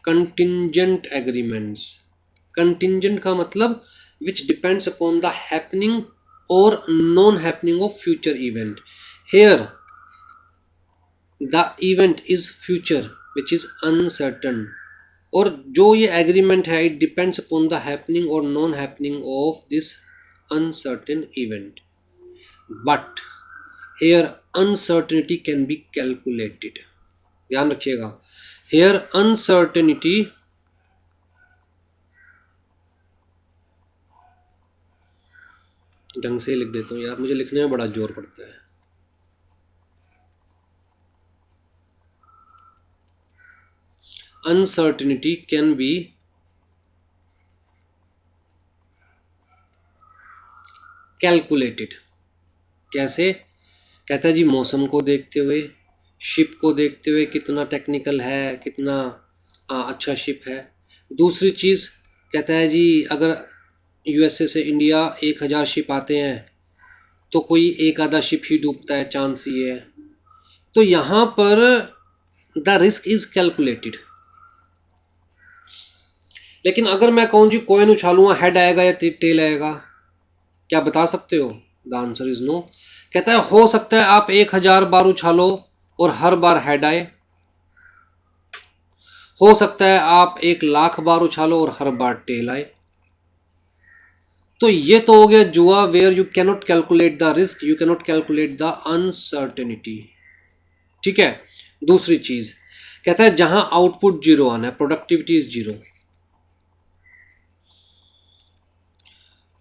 Contingent agreements, contingent का मतलब which depends upon the happening और non happening of future event. Here the event is future which is uncertain, और जो ये एग्रीमेंट है it depends upon the happening और non happening of this uncertain event, but here uncertainty can be calculated. ध्यान रखिएगा, hair uncertainty ढंग से लिख देता हूँ यार, मुझे लिखने में बड़ा जोर पड़ता है। Uncertainty can be calculated. कैसे? कहता है जी मौसम को देखते हुए, शिप को देखते हुए कितना टेक्निकल है, कितना अच्छा शिप है। दूसरी चीज़ कहता है जी अगर यूएसए से इंडिया 1000 शिप आते हैं तो कोई एक आधा शिप ही डूबता है, चांस ये है। तो यहाँ पर द रिस्क इज कैलकुलेटेड। लेकिन अगर मैं कहूँ जी कॉइन उछालूंगा हेड आएगा या टेल आएगा, क्या बता सकते हो? The answer is no. कहता है हो सकता है आप 1000 बार उछालो और हर बार हेड आए, हो सकता है आप 1,00,000 बार उछालो और हर बार टेल आए। तो ये तो हो गया जुआ, where you cannot calculate the risk, you cannot calculate the uncertainty. ठीक है। दूसरी चीज कहता है जहां आउटपुट जीरो आना है, productivity is zero,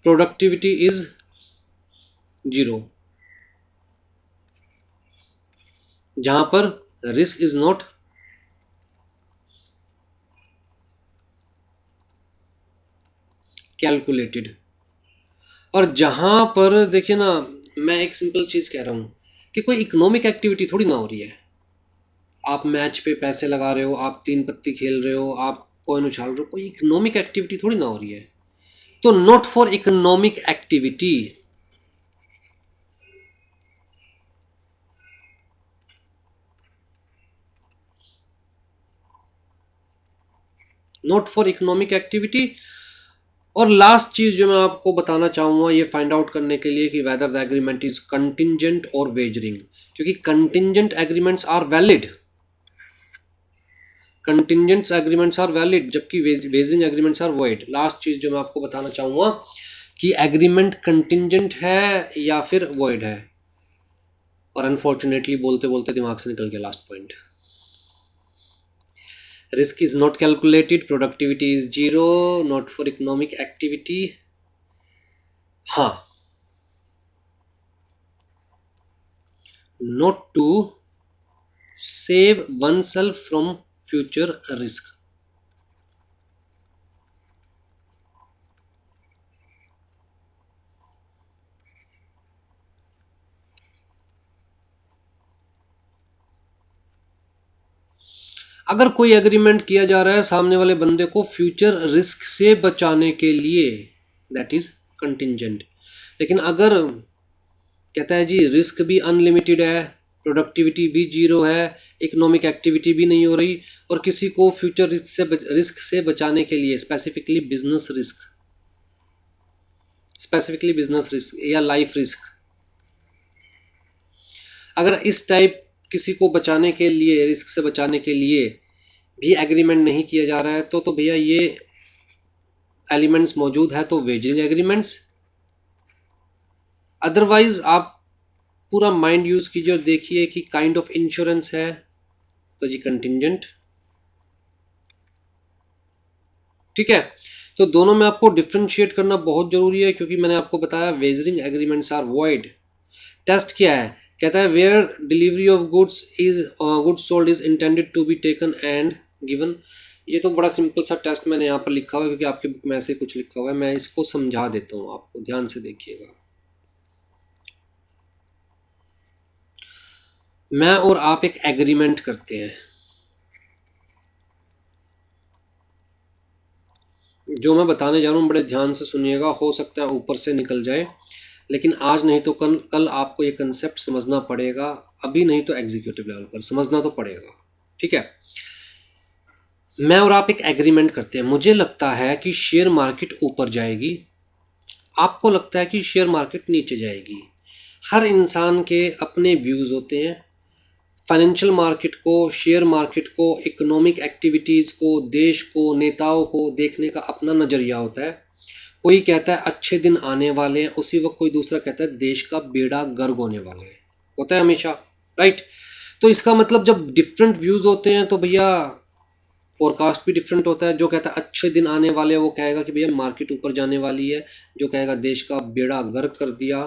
productivity is zero, जहां पर रिस्क इज नॉट कैलकुलेटेड। और जहां पर देखिए ना, मैं एक सिंपल चीज कह रहा हूं कि कोई इकोनॉमिक एक्टिविटी थोड़ी ना हो रही है। आप मैच पे पैसे लगा रहे हो, आप 3 पत्ती खेल रहे हो, आप कॉइन उछाल रहे हो, कोई इकोनॉमिक एक्टिविटी थोड़ी ना हो रही है। तो not for economic activity, not for economic activity. और लास्ट चीज जो मैं आपको बताना चाहूंगा ये फाइंड आउट करने के लिए कि whether the agreement is contingent और वेजरिंग, क्योंकि contingent agreements are valid, contingents agreements are valid जबकि wagering agreements are void. Last चीज जो मैं आपको बताना चाहूंगा कि एग्रीमेंट कंटिंजेंट है या फिर वॉइड है। और अनफॉर्चुनेटली बोलते बोलते दिमाग से निकल गया last point. Risk is not calculated, productivity is zero, not for economic activity. हाँ, not to save one self from future risk. अगर कोई एग्रीमेंट किया जा रहा है सामने वाले बंदे को फ्यूचर रिस्क से बचाने के लिए, दैट इज कंटिंजेंट। लेकिन अगर कहता है जी रिस्क भी अनलिमिटेड है, प्रोडक्टिविटी भी जीरो है, इकोनॉमिक एक्टिविटी भी नहीं हो रही, और किसी को फ्यूचर रिस्क से बचाने के लिए स्पेसिफिकली बिजनेस रिस्क या लाइफ रिस्क, अगर इस टाइप किसी को बचाने के लिए, रिस्क से बचाने के लिए भी एग्रीमेंट नहीं किया जा रहा है तो भैया ये एलिमेंट्स मौजूद है तो वेजरिंग एग्रीमेंट्स। अदरवाइज आप पूरा माइंड यूज कीजिए और देखिए कि काइंड ऑफ इंश्योरेंस है तो जी कंटिंजेंट। ठीक है। तो दोनों में आपको डिफ्रेंशिएट करना बहुत जरूरी है, क्योंकि मैंने आपको बताया wagering agreements are void. Test क्या है? कहता है where delivery of goods sold is intended to be taken and given. ये तो बड़ा सिंपल सा टेस्ट मैंने यहाँ पर लिखा हुआ है, क्योंकि आपकी बुक में ऐसे कुछ लिखा हुआ है। मैं इसको समझा देता हूँ आपको, ध्यान से देखिएगा। मैं और आप एक एग्रीमेंट करते हैं, जो मैं बताने जा रहा हूँ बड़े ध्यान से सुनिएगा, हो सकता है ऊपर से निकल जाए, लेकिन आज नहीं तो कल कल आपको ये कंसेप्ट समझना पड़ेगा, अभी नहीं तो एग्जीक्यूटिव लेवल पर समझना तो पड़ेगा। ठीक है, मैं और आप एक एग्रीमेंट करते हैं, मुझे लगता है कि शेयर मार्केट ऊपर जाएगी, आपको लगता है कि शेयर मार्केट नीचे जाएगी। हर इंसान के अपने व्यूज़ होते हैं, फाइनेंशियल मार्केट को, शेयर मार्केट को, इकोनॉमिक एक्टिविटीज़ को, देश को, नेताओं को देखने का अपना नज़रिया होता है। कोई कहता है अच्छे दिन आने वाले हैं, उसी वक्त कोई दूसरा कहता है देश का बेड़ा गर्क होने वाला है, होता है हमेशा, राइट। तो इसका मतलब जब डिफरेंट व्यूज़ होते हैं तो भैया फोरकास्ट भी डिफरेंट होता है। जो कहता है अच्छे दिन आने वाले हैं वो कहेगा कि भैया मार्केट ऊपर जाने वाली है, जो कहेगा देश का बेड़ा गर्क कर दिया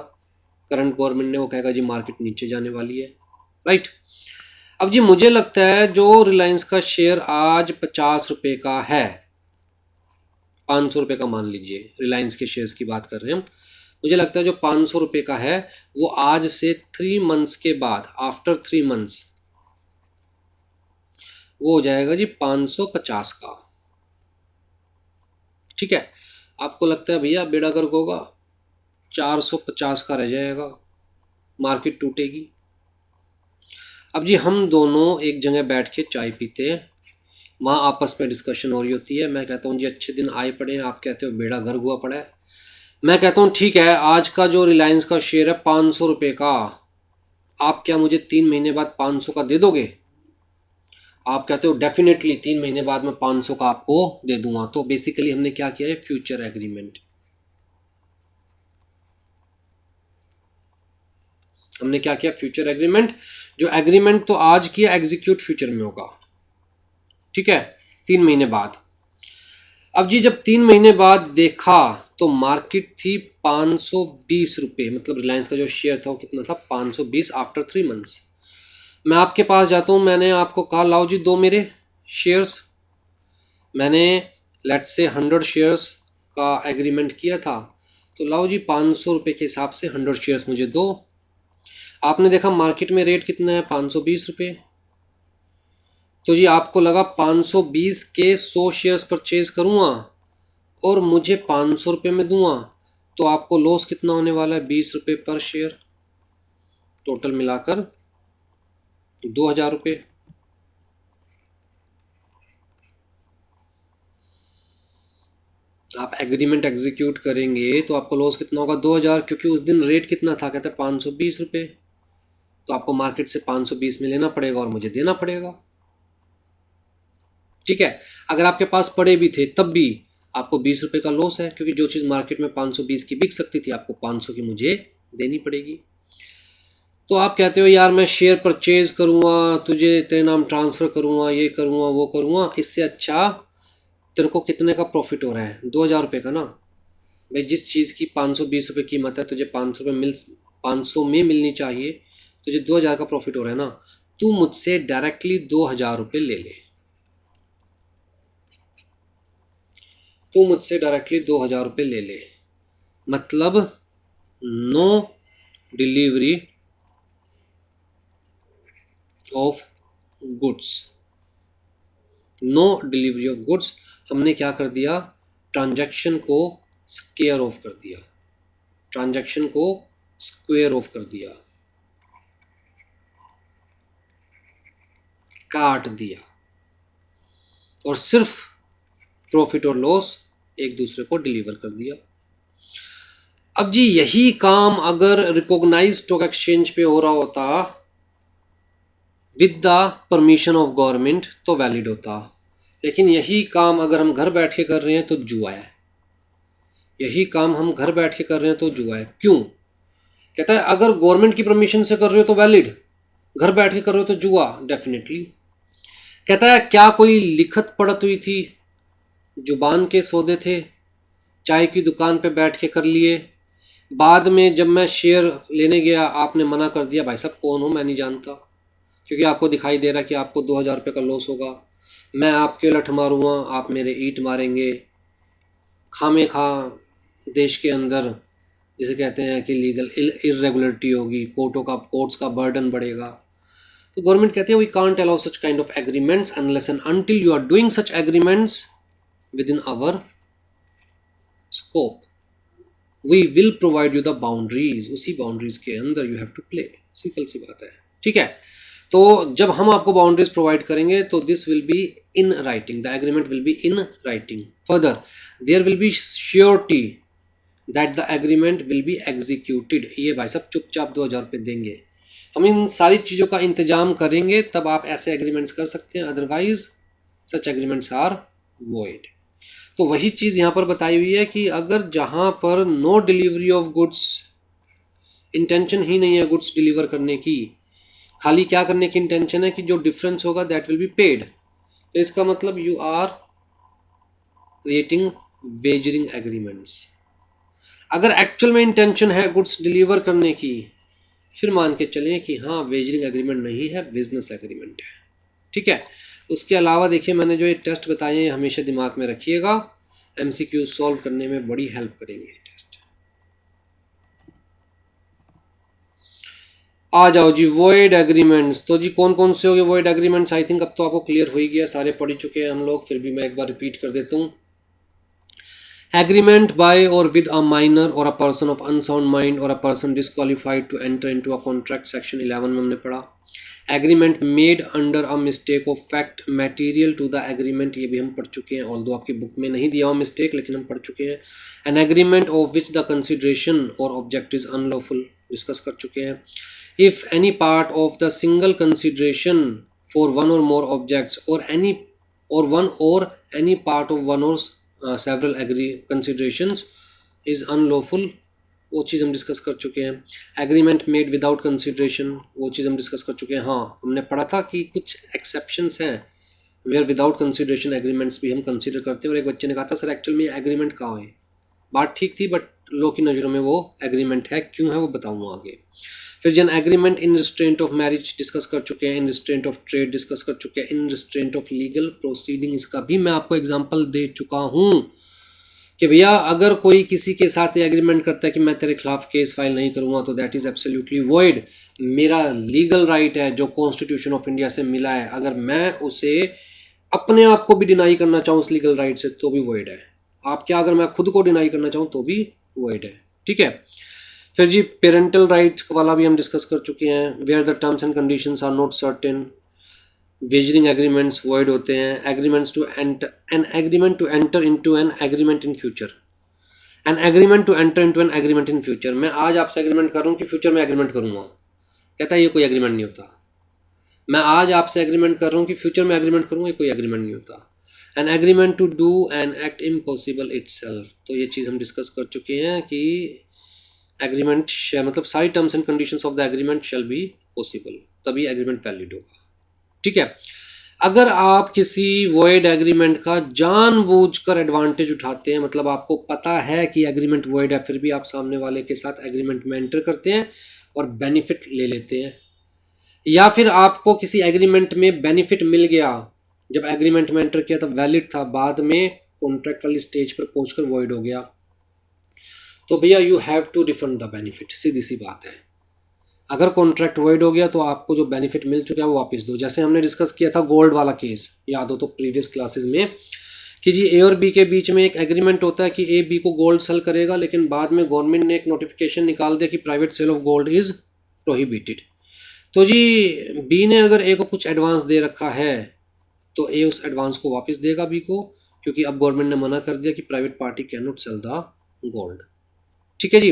करंट गवर्नमेंट ने वो कहेगा जी मार्केट नीचे जाने वाली है, राइट। अब जी मुझे लगता है जो रिलायंस का शेयर आज 50 रुपये का है, 500 रुपये का मान लीजिए, रिलायंस के शेयर्स की बात कर रहे हैं हम, मुझे लगता है जो 500 रुपये का है वो आज से 3 मंथ्स के बाद, आफ्टर 3 मंथ्स, वो हो जाएगा जी 550 का। ठीक है, आपको लगता है भैया बेड़ा गर्क होगा, 450 का रह जाएगा, मार्केट टूटेगी। अब जी हम दोनों एक जगह बैठ के चाय पीते हैं, वहाँ आपस में डिस्कशन हो रही होती है, मैं कहता हूँ जी अच्छे दिन आए पड़े हैं, आप कहते हो बेड़ा गर्क हुआ पड़ा है। मैं कहता हूँ ठीक है, आज का जो रिलायंस का शेयर है 500 रुपये का, आप क्या मुझे 3 महीने बाद 500 का दे दोगे? आप कहते हो डेफिनेटली 3 महीने बाद मैं 500 का आपको दे दूंगा। तो बेसिकली हमने क्या किया है, फ्यूचर एग्रीमेंट। हमने क्या किया, फ्यूचर एग्रीमेंट। जो एग्रीमेंट तो आज किया, एग्जीक्यूट फ्यूचर में होगा। ठीक है, 3 महीने बाद। अब जी जब 3 महीने बाद देखा तो मार्केट थी 520 रुपये, मतलब रिलायंस का जो शेयर था वो कितना था, 520 आफ्टर 3 मंथ्स। मैं आपके पास जाता हूँ, मैंने आपको कहा लाओ जी दो मेरे शेयर्स, मैंने लेट्स से 100 शेयर्स का एग्रीमेंट किया था, तो लाओ जी 500 रुपये के हिसाब से 100 शेयर्स मुझे दो। आपने देखा मार्केट में रेट कितना है, 520 रुपये, तो जी आपको लगा 520 के 100 शेयर्स परचेज करूँगा और मुझे 500 रुपये में दूंगा, तो आपको लॉस कितना होने वाला है, 20 रुपये पर शेयर, टोटल मिलाकर 2000 रुपये। आप एग्रीमेंट एग्जीक्यूट करेंगे तो आपको लॉस कितना होगा, 2000, क्योंकि उस दिन रेट कितना था, कहते हैं 520 रुपये, तो आपको मार्केट से 520 में लेना पड़ेगा और मुझे देना पड़ेगा। ठीक है, अगर आपके पास पड़े भी थे तब भी आपको 20 रुपये का लॉस है, क्योंकि जो चीज़ मार्केट में 520 की बिक सकती थी आपको 500 की मुझे देनी पड़ेगी। तो आप कहते हो यार मैं शेयर परचेज करूँगा, तुझे तेरे नाम ट्रांसफ़र करूँगा, ये करूँगा वो करूँगा, इससे अच्छा तेरे को कितने का प्रॉफिट हो रहा है, 2000 रुपये का ना। भाई जिस चीज़ की 520 रुपये कीमत है, तुझे 500 में मिलनी चाहिए, तुझे 2000 का प्रॉफिट हो रहा है ना, तू मुझसे डायरेक्टली 2000 रुपये ले ले, तू मुझसे डायरेक्टली 2000 रुपये ले ले, मतलब no delivery of goods, no delivery of goods. हमने क्या कर दिया, ट्रांजैक्शन को स्क्वेयर ऑफ कर दिया, ट्रांजैक्शन को स्क्वेयर ऑफ कर दिया, काट दिया, और सिर्फ प्रॉफिट और लॉस एक दूसरे को डिलीवर कर दिया। अब जी यही काम अगर रिकॉग्नाइज्ड स्टॉक एक्सचेंज पे हो रहा होता with the permission of government तो वैलिड होता, लेकिन यही काम अगर हम घर बैठ के कर रहे हैं तो जुआ है, यही काम हम घर बैठ के कर रहे हैं तो जुआ है। क्यों? कहता है अगर गवर्नमेंट की परमिशन से कर रहे हो तो वैलिड, घर बैठ के कर रहे हो तो जुआ, डेफिनेटली। कहता है क्या कोई लिखत पढ़त हुई थी, जुबान के सौदे थे, चाय की दुकान पे बैठ के कर लिए, बाद में जब मैं शेयर लेने गया आपने मना कर दिया, भाई साहब कौन हो मैं नहीं जानता, क्योंकि आपको दिखाई दे रहा कि आपको 2000 रुपये का लॉस होगा, मैं आपके लठ मारूंगा, आप मेरे ईंट मारेंगे, खामे खा देश के अंदर जिसे कहते हैं कि लीगल इरेगुलरिटी होगी, कोर्ट्स का बर्डन बढ़ेगा। तो गवर्नमेंट कहती है we can't allow such kind of agreements unless and until you are doing such agreements with in our scope, we will provide you the boundaries, उसी बाउंड्रीज के अंदर you have to play. Simple सी बात है, ठीक है। तो जब हम आपको बाउंड्रीज प्रोवाइड करेंगे तो this will be in writing, the agreement will be in writing. Further there will be surety that the agreement will be executed. ये भाई साहब चुपचाप 2000 रुपये देंगे, हम इन सारी चीज़ों का इंतजाम करेंगे तब आप ऐसे एग्रीमेंट्स कर सकते हैं, otherwise such agreements are void. तो वही चीज़ यहाँ पर बताई हुई है कि अगर जहाँ पर no delivery of goods, intention ही नहीं है गुड्स डिलीवर करने की, खाली क्या करने की इंटेंशन है कि जो डिफरेंस होगा दैट विल बी पेड, तो इसका मतलब you are creating wagering agreements. अगर एक्चुअल में इंटेंशन है गुड्स डिलीवर करने की, फिर मान के चलें कि हाँ वेजरिंग एग्रीमेंट नहीं है, बिजनेस एग्रीमेंट है, ठीक है। उसके अलावा देखिए मैंने जो ये टेस्ट बताए हैं हमेशा दिमाग में रखिएगा, एमसीक्यू सॉल्व करने में बड़ी हेल्प करेंगे ये टेस्ट। आ जाओ जी वॉइड एग्रीमेंट्स। तो जी कौन कौन से हो गए वॉइड एग्रीमेंट्स? आई थिंक अब तो आपको क्लियर हो ही गया, सारे पढ़ चुके हैं हम लोग, फिर भी मैं एक बार रिपीट कर देता हूँ। एग्रीमेंट बाय और विद अ माइनर और a person of unsound mind और a person disqualified to enter into a contract, section 11 में हमने पढ़ा। Agreement made under a mistake of fact material to the agreement, ये भी हम पढ़ चुके हैं, ऑल्दो आपकी बुक में नहीं दिया हो मिस्टेक, लेकिन हम पढ़ चुके हैं। An agreement of which the consideration or object is unlawful, discuss कर चुके हैं। If any part of the single consideration for one or more objects or any or one or any part of one or several agree considerations is unlawful, वो चीज़ हम discuss कर चुके हैं। Agreement made without consideration, वो चीज़ हम discuss कर चुके हैं। हाँ हमने पढ़ा था कि कुछ एक्सेप्शंस हैं वेयर विदाउट कंसिडरेशन एग्रीमेंट्स भी हम कंसिडर करते हैं, और एक बच्चे ने कहा था सर एक्चुअल में एग्रीमेंट कहाँ है। बात ठीक थी बट लोग की नज़रों में वो एग्रीमेंट है, क्यों है वो बताऊँगा आगे। फिर जन agreement in restraint of marriage discuss कर चुके हैं, इन रिस्ट्रेंट ऑफ ट्रेड डिस्कस कर चुके हैं, इन रिस्ट्रेंट ऑफ लीगल प्रोसीडिंग, इसका भी मैं आपको एग्जांपल दे चुका हूँ कि भैया अगर कोई किसी के साथ ये एग्रीमेंट करता है कि मैं तेरे खिलाफ केस फाइल नहीं करूँगा तो दैट इज़ एब्सोल्युटली वॉइड। मेरा लीगल राइट है जो कॉन्स्टिट्यूशन ऑफ इंडिया से मिला है, अगर मैं उसे अपने आप को भी डिनाई करना चाहूँ उस लीगल राइट से तो भी वॉइड है। आप क्या, अगर मैं खुद को डिनाई करना चाहूँ तो भी वॉइड है, ठीक है। फिर जी पेरेंटल राइट वाला भी हम डिस्कस कर चुके हैं। Where the terms and conditions are not certain, wagering agreements void होते हैं। Agreements to enter, an agreement to enter into an agreement in future, an agreement to enter into an agreement in future, मैं आज आपसे agreement कर रहा हूँ कि future में एग्रीमेंट करूँगा, कहता है ये कोई एग्रीमेंट नहीं होता। मैं आज आपसे एग्रीमेंट कर रहा हूँ कि फ्यूचर में एग्रीमेंट करूँगा, ये कोई एग्रीमेंट नहीं होता। An agreement to do an act impossible itself, तो ये चीज़ हम डिस्कस कर चुके हैं कि एग्रीमेंट मतलब सारी terms and conditions of the agreement shall be possible, तभी एग्रीमेंट वैलिड होगा, ठीक है। अगर आप किसी वॉइड एग्रीमेंट का जानबूझकर एडवांटेज उठाते हैं, मतलब आपको पता है कि एग्रीमेंट वॉइड है, फिर भी आप सामने वाले के साथ एग्रीमेंट में एंटर करते हैं और बेनिफिट ले लेते हैं, या फिर आपको किसी एग्रीमेंट में बेनिफिट मिल गया, जब एग्रीमेंट में एंटर किया तब वैलिड था, बाद में कॉन्ट्रैक्ट वाली स्टेज पर पहुंचकर वॉइड हो गया, तो भैया you have to refund the benefit, सीधी सी बात है। अगर कॉन्ट्रैक्ट वॉइड हो गया तो आपको जो बेनिफिट मिल चुका है वो वापस दो। जैसे हमने डिस्कस किया था गोल्ड वाला केस, याद हो तो प्रीवियस क्लासेस में, कि जी ए और बी के बीच में एक एग्रीमेंट होता है कि ए बी को गोल्ड सेल करेगा, लेकिन बाद में गवर्नमेंट ने एक नोटिफिकेशन निकाल दिया कि private sale of gold is prohibited. तो जी बी ने अगर ए को कुछ एडवांस दे रखा है तो ए उस एडवांस को वापस देगा बी को, क्योंकि अब गवर्नमेंट ने मना कर दिया कि private party can not sell the gold, ठीक है जी।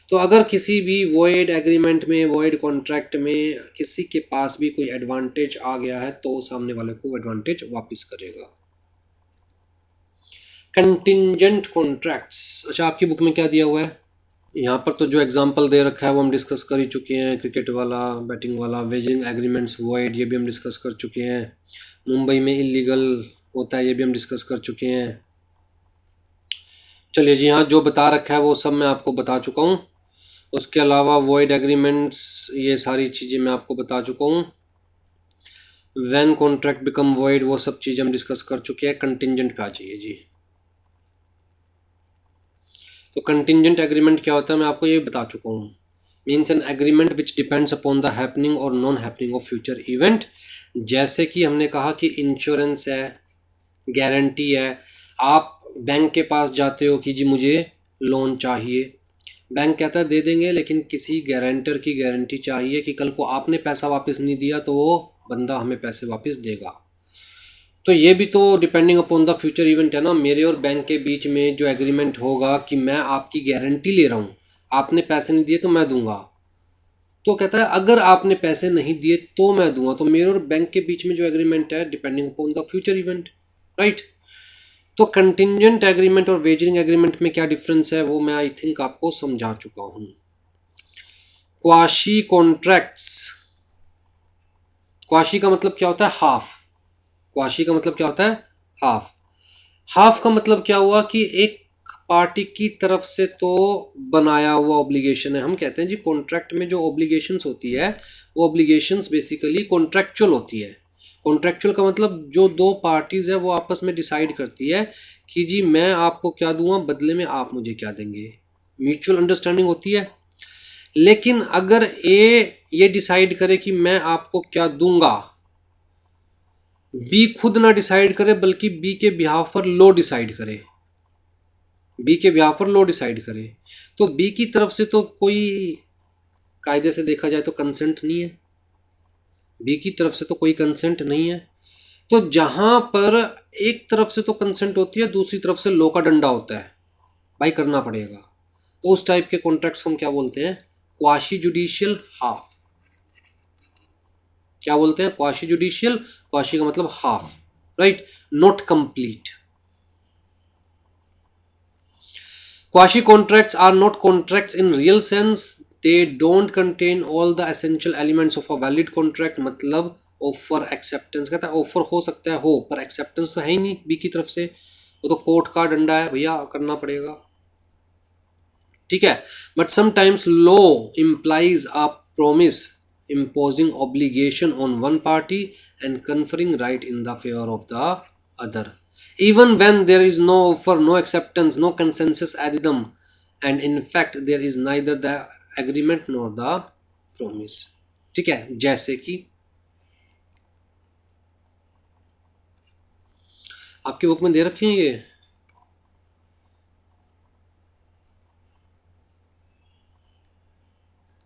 तो अगर किसी भी वॉइड एग्रीमेंट में, वॉइड कॉन्ट्रैक्ट में किसी के पास भी कोई एडवांटेज आ गया है तो सामने वाले को एडवांटेज वापस करेगा। कंटिंजेंट कॉन्ट्रैक्ट्स, अच्छा आपकी बुक में क्या दिया हुआ है? यहाँ पर तो जो एग्जांपल दे रखा है वो हम डिस्कस कर ही चुके हैं, क्रिकेट वाला, बैटिंग वाला, वेजिंग एग्रीमेंट्स वॉइड, ये भी हम डिस्कस कर चुके हैं। मुंबई में इलीगल होता है, ये भी हम डिस्कस कर चुके हैं। चलिए जी, यहाँ जो बता रखा है वो सब मैं आपको बता चुका हूँ। उसके अलावा वॉइड एग्रीमेंट्स, ये सारी चीज़ें मैं आपको बता चुका हूँ। व्हेन कॉन्ट्रैक्ट बिकम वॉइड, वो सब चीज़ें हम डिस्कस कर चुके हैं। कंटिंजेंट पे आ जाइए जी। तो कंटिंजेंट एग्रीमेंट क्या होता है मैं आपको ये बता चुका हूँ। Means an agreement which depends upon the happening और non happening of future event. जैसे कि हमने कहा कि इंश्योरेंस है, गारंटी है, आप बैंक के पास जाते हो कि जी मुझे लोन चाहिए, बैंक कहता है दे देंगे, लेकिन किसी गारंटर की गारंटी चाहिए कि कल को आपने पैसा वापस नहीं दिया तो वो बंदा हमें पैसे वापस देगा। तो ये भी तो depending upon the future event है ना। मेरे और बैंक के बीच में जो एग्रीमेंट होगा कि मैं आपकी गारंटी ले रहा हूँ, आपने पैसे नहीं दिए तो मैं दूंगा। तो कहता है अगर आपने पैसे नहीं दिए तो मैं दूंगा। तो मेरे और बैंक के बीच में जो एग्रीमेंट है depending upon the future event, right. तो कंटिंजेंट एग्रीमेंट और वेजरिंग एग्रीमेंट में क्या डिफरेंस है वो मैं आई थिंक आपको समझा चुका हूँ। क्वाशी कॉन्ट्रैक्ट्स, क्वाशी का मतलब क्या होता है? हाफ। क्वाशी का मतलब क्या होता है? हाफ। हाफ का मतलब क्या हुआ कि एक पार्टी की तरफ से तो बनाया हुआ ऑब्लिगेशन है। हम कहते हैं जी कॉन्ट्रैक्ट में जो ऑब्लिगेशंस होती है वो ऑब्लिगेशंस बेसिकली कॉन्ट्रैक्चुअल होती है। कॉन्ट्रैक्चुअल का मतलब जो दो पार्टीज है वो आपस में डिसाइड करती है कि जी मैं आपको क्या दूंगा, बदले में आप मुझे क्या देंगे। म्यूचुअल अंडरस्टैंडिंग होती है। लेकिन अगर ए ये डिसाइड करे कि मैं आपको क्या दूंगा, बी खुद ना डिसाइड करे बल्कि बी के बिहाफ पर लो डिसाइड करे, बी के ब्याह पर लो डिसाइड करे, तो बी की तरफ से तो कोई कायदे से देखा जाए तो कंसेंट नहीं है। बी की तरफ से तो कोई कंसेंट नहीं है। तो जहां पर एक तरफ से तो कंसेंट होती है, दूसरी तरफ से लो का डंडा होता है, भाई करना पड़ेगा। तो उस टाइप के कॉन्ट्रैक्ट्स हम क्या बोलते हैं? Quasi judicial half. क्या बोलते हैं? Quasi judicial. क्वाशी का मतलब half, right, not complete. Quasi contracts are not contracts in real sense. They don't contain all the essential elements of a valid contract. मतलब ऑफर एक्सेप्टेंस, कहता है offer हो सकता है हो, पर एक्सेप्टेंस तो है ही नहीं बी की तरफ से। वो तो कोर्ट का डंडा है भैया, करना पड़ेगा, ठीक है। But sometimes law implies a promise imposing obligation on one party and conferring right in the favor of the other, even when there is no offer, no acceptance, no consensus addendum, and in fact there is neither the agreement nor the promise, ठीक है। जैसे कि आपकी book में दे रखे हैं ये,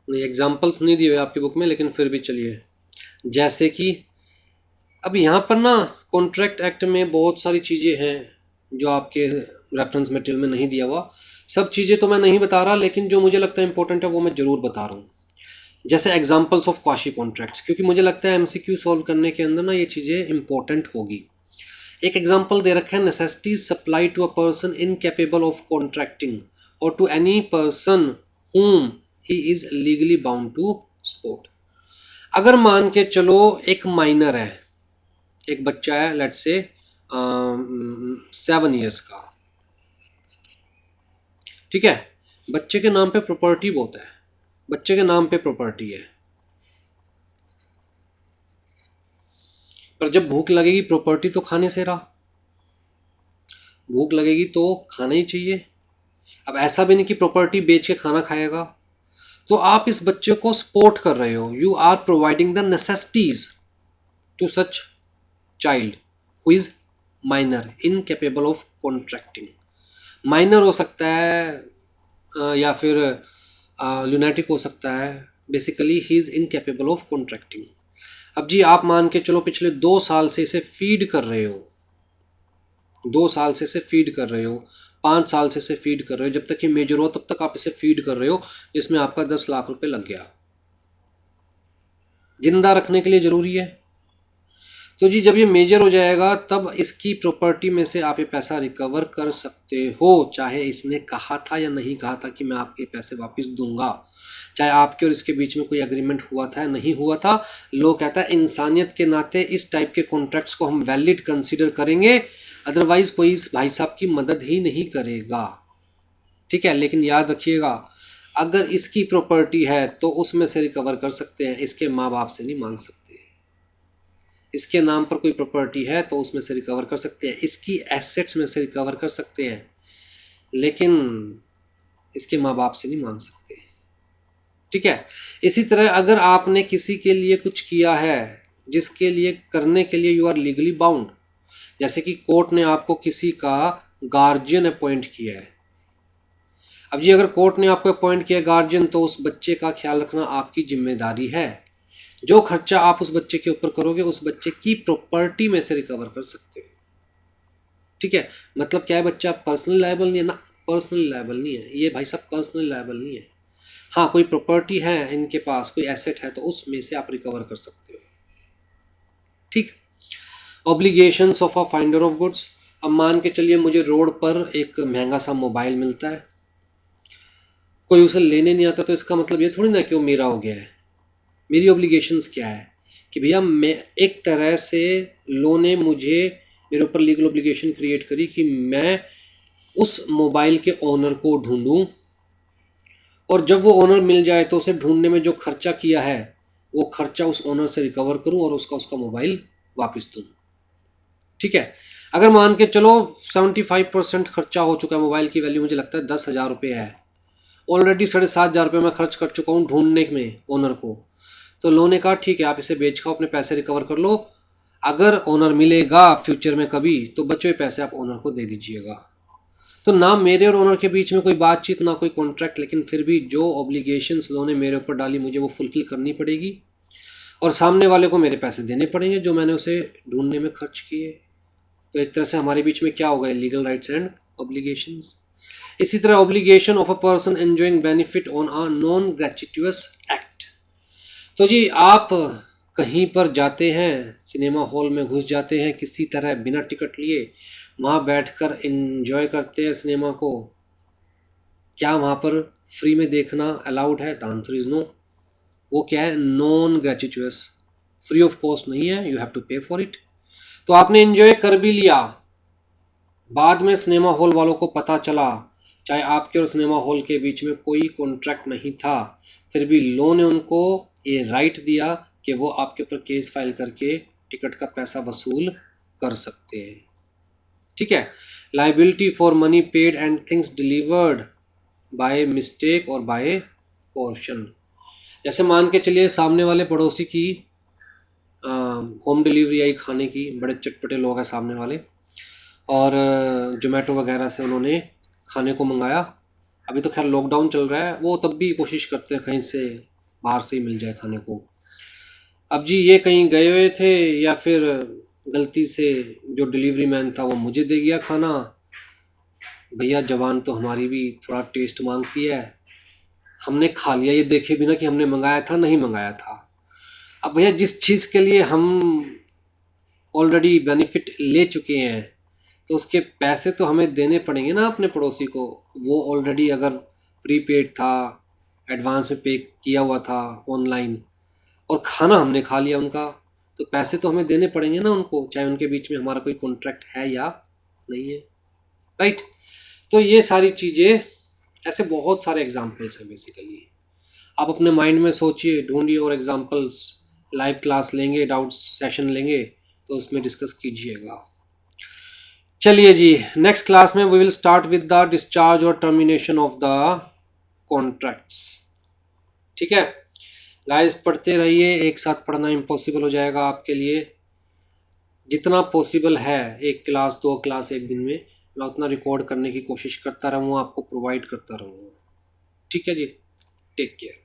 नहीं एग्जाम्पल्स नहीं दिए हुए आपकी बुक में, लेकिन फिर भी चलिए। जैसे कि अब यहाँ पर ना कॉन्ट्रैक्ट एक्ट में बहुत सारी चीज़ें हैं जो आपके रेफरेंस मटेरियल में नहीं दिया हुआ। सब चीज़ें तो मैं नहीं बता रहा, लेकिन जो मुझे लगता है इंपॉर्टेंट है वो मैं ज़रूर बता रहा हूँ। जैसे एग्जांपल्स ऑफ क्वाशी कॉन्ट्रैक्ट्स, क्योंकि मुझे लगता है एमसीक्यू सॉल्व करने के अंदर ना ये चीज़ें इंपॉर्टेंट होगी। एक एग्जांपल दे रखा है, necessities supply to a person incapable of contracting और to any person whom he is legally bound to support. अगर मान के चलो एक माइनर है, एक बच्चा है, लेट्स से 7 ईयर्स का, ठीक है। बच्चे के नाम पे प्रॉपर्टी बहुत है, बच्चे के नाम पे प्रॉपर्टी है, पर जब भूख लगेगी प्रॉपर्टी तो खाने से रहा, भूख लगेगी तो खाना ही चाहिए। अब ऐसा भी नहीं कि प्रॉपर्टी बेच के खाना खाएगा। तो आप इस बच्चे को सपोर्ट कर रहे हो, you are providing the necessities to such child who is minor incapable of contracting. Minor हो सकता है या फिर लुनेटिक हो सकता है, basically he is incapable of contracting. अब जी आप मान के चलो पिछले 2 साल से इसे फीड कर रहे हो, 2 साल से इसे फीड कर रहे हो, 5 साल से इसे फीड कर रहे हो, जब तक ये मेजर हो तब तक आप इसे फीड कर रहे हो, जिसमें आपका 10 लाख रुपए लग गया, जिंदा रखने के लिए ज़रूरी है। तो जी जब ये मेजर हो जाएगा तब इसकी प्रॉपर्टी में से आप ये पैसा रिकवर कर सकते हो, चाहे इसने कहा था या नहीं कहा था कि मैं आपके पैसे वापस दूंगा, चाहे आपके और इसके बीच में कोई एग्रीमेंट हुआ था या नहीं हुआ था। लोग कहता है इंसानियत के नाते इस टाइप के कॉन्ट्रैक्ट्स को हम वैलिड कंसीडर करेंगे, अदरवाइज कोई इस भाई साहब की मदद ही नहीं करेगा, ठीक है। लेकिन याद रखिएगा अगर इसकी प्रॉपर्टी है तो उसमें से रिकवर कर सकते हैं, इसके माँ बाप से नहीं मांग सकते। इसके नाम पर कोई प्रॉपर्टी है तो उसमें से रिकवर कर सकते हैं, इसकी एसेट्स में से रिकवर कर सकते हैं, लेकिन इसके माँ बाप से नहीं मांग सकते, ठीक है। इसी तरह अगर आपने किसी के लिए कुछ किया है जिसके लिए करने के लिए यू आर लीगली बाउंड, जैसे कि कोर्ट ने आपको किसी का गार्जियन अपॉइंट किया है। अब जी अगर कोर्ट ने आपको अपॉइंट किया गार्जियन, तो उस बच्चे का ख्याल रखना आपकी जिम्मेदारी है। जो खर्चा आप उस बच्चे के ऊपर करोगे उस बच्चे की प्रॉपर्टी में से रिकवर कर सकते हो। ठीक है, मतलब क्या है, बच्चा पर्सनल लायबल नहीं है ना, पर्सनल लायबल नहीं है ये भाई साहब, पर्सनल लायबल नहीं है। हाँ, कोई प्रॉपर्टी है इनके पास, कोई एसेट है, तो उसमें से आप रिकवर कर सकते हो। ठीक। Obligations of a finder of goods. अब मान के चलिए मुझे रोड पर एक महंगा सा मोबाइल मिलता है, कोई उसे लेने नहीं आता, तो इसका मतलब ये थोड़ी ना कि वो मेरा हो गया है। मेरी ऑब्लिगेशंस क्या है कि भैया मैं एक तरह से लॉ ने मुझे मेरे ऊपर लीगल ऑब्लिगेशन क्रिएट करी कि मैं उस मोबाइल के ओनर को ढूंढूं, और जब वो ओनर मिल जाए तो उसे ढूंढने में जो खर्चा किया है वो खर्चा उस ओनर से रिकवर करूं और उसका मोबाइल वापस दूं। ठीक है, अगर मान के चलो 75% खर्चा हो चुका है, मोबाइल की वैल्यू मुझे लगता है 10,000 रुपये है, ऑलरेडी 7,500 रुपये मैं खर्च कर चुका हूँ ढूंढने में ओनर को। तो लो ने कहा ठीक है आप इसे बेच खाओ, अपने पैसे रिकवर कर लो, अगर ओनर मिलेगा फ्यूचर में कभी तो बचे हुए पैसे आप ओनर को दे दीजिएगा। तो ना मेरे और ओनर के बीच में कोई बातचीत, ना कोई कॉन्ट्रैक्ट, लेकिन फिर भी जो ऑब्लिगेशंस लो ने मेरे ऊपर डाली मुझे वो फुलफिल करनी पड़ेगी, और सामने वाले को मेरे पैसे देने पड़ेंगे जो मैंने उसे ढूंढने में खर्च किए। तो एक तरह से हमारे बीच में क्या होगा, लीगल राइट्स एंड ऑब्लिगेशंस। इसी तरह obligation of a person enjoying benefit on a non gratuitous act. तो जी आप कहीं पर जाते हैं, सिनेमा हॉल में घुस जाते हैं किसी तरह बिना टिकट लिए, वहाँ बैठकर एंजॉय करते हैं सिनेमा को, क्या वहाँ पर फ्री में देखना अलाउड है? The answer is no. वो क्या है, non gratuitous, free of cost नहीं है, you have to pay for it. तो आपने एंजॉय कर भी लिया, बाद में सिनेमा हॉल वालों को पता चला, चाहे आपके और सिनेमा हॉल के बीच में कोई कॉन्ट्रैक्ट नहीं था, फिर भी लॉ ने उनको ये राइट दिया कि वो आपके ऊपर केस फाइल करके टिकट का पैसा वसूल कर सकते हैं। ठीक है, liability for money paid and things delivered by mistake और बाय कॉशन। जैसे मान के चलिए सामने वाले पड़ोसी की होम डिलीवरी आई खाने की, बड़े चटपटे लोग हैं सामने वाले, और जोमेटो वगैरह से उन्होंने खाने को मंगाया। अभी तो खैर लॉकडाउन चल रहा है, वो तब भी कोशिश करते हैं कहीं से बाहर से ही मिल जाए खाने को। अब जी ये कहीं गए हुए थे या फिर गलती से जो डिलीवरी मैन था वो मुझे दे गया खाना। भैया जवान तो हमारी भी थोड़ा टेस्ट मांगती है, हमने खा लिया ये देखे बिना कि हमने मंगाया था नहीं मंगाया था। अब भैया जिस चीज़ के लिए हम ऑलरेडी बेनिफिट ले चुके हैं तो उसके पैसे तो हमें देने पड़ेंगे ना अपने पड़ोसी को। वो ऑलरेडी अगर प्रीपेड था, एडवांस में पे किया हुआ था ऑनलाइन, और खाना हमने खा लिया उनका, तो पैसे तो हमें देने पड़ेंगे ना उनको, चाहे उनके बीच में हमारा कोई कॉन्ट्रैक्ट है या नहीं है। राइट। तो ये सारी चीज़ें, ऐसे बहुत सारे एग्जाम्पल्स हैं बेसिकली। आप अपने माइंड में सोचिए, ढूंढिए और एग्जाम्पल्स, लाइव क्लास लेंगे, डाउट्स सेशन लेंगे तो उसमें डिस्कस कीजिएगा। चलिए जी, नेक्स्ट क्लास में we will start with the discharge और टर्मिनेशन ऑफ द कॉन्ट्रैक्ट्स। ठीक है गाइस, पढ़ते रहिए, एक साथ पढ़ना इम्पॉसिबल हो जाएगा आपके लिए। जितना पॉसिबल है एक क्लास, 2 क्लास एक दिन में, मैं उतना रिकॉर्ड करने की कोशिश करता रहूँगा, आपको प्रोवाइड करता रहूँगा। ठीक है जी, टेक केयर।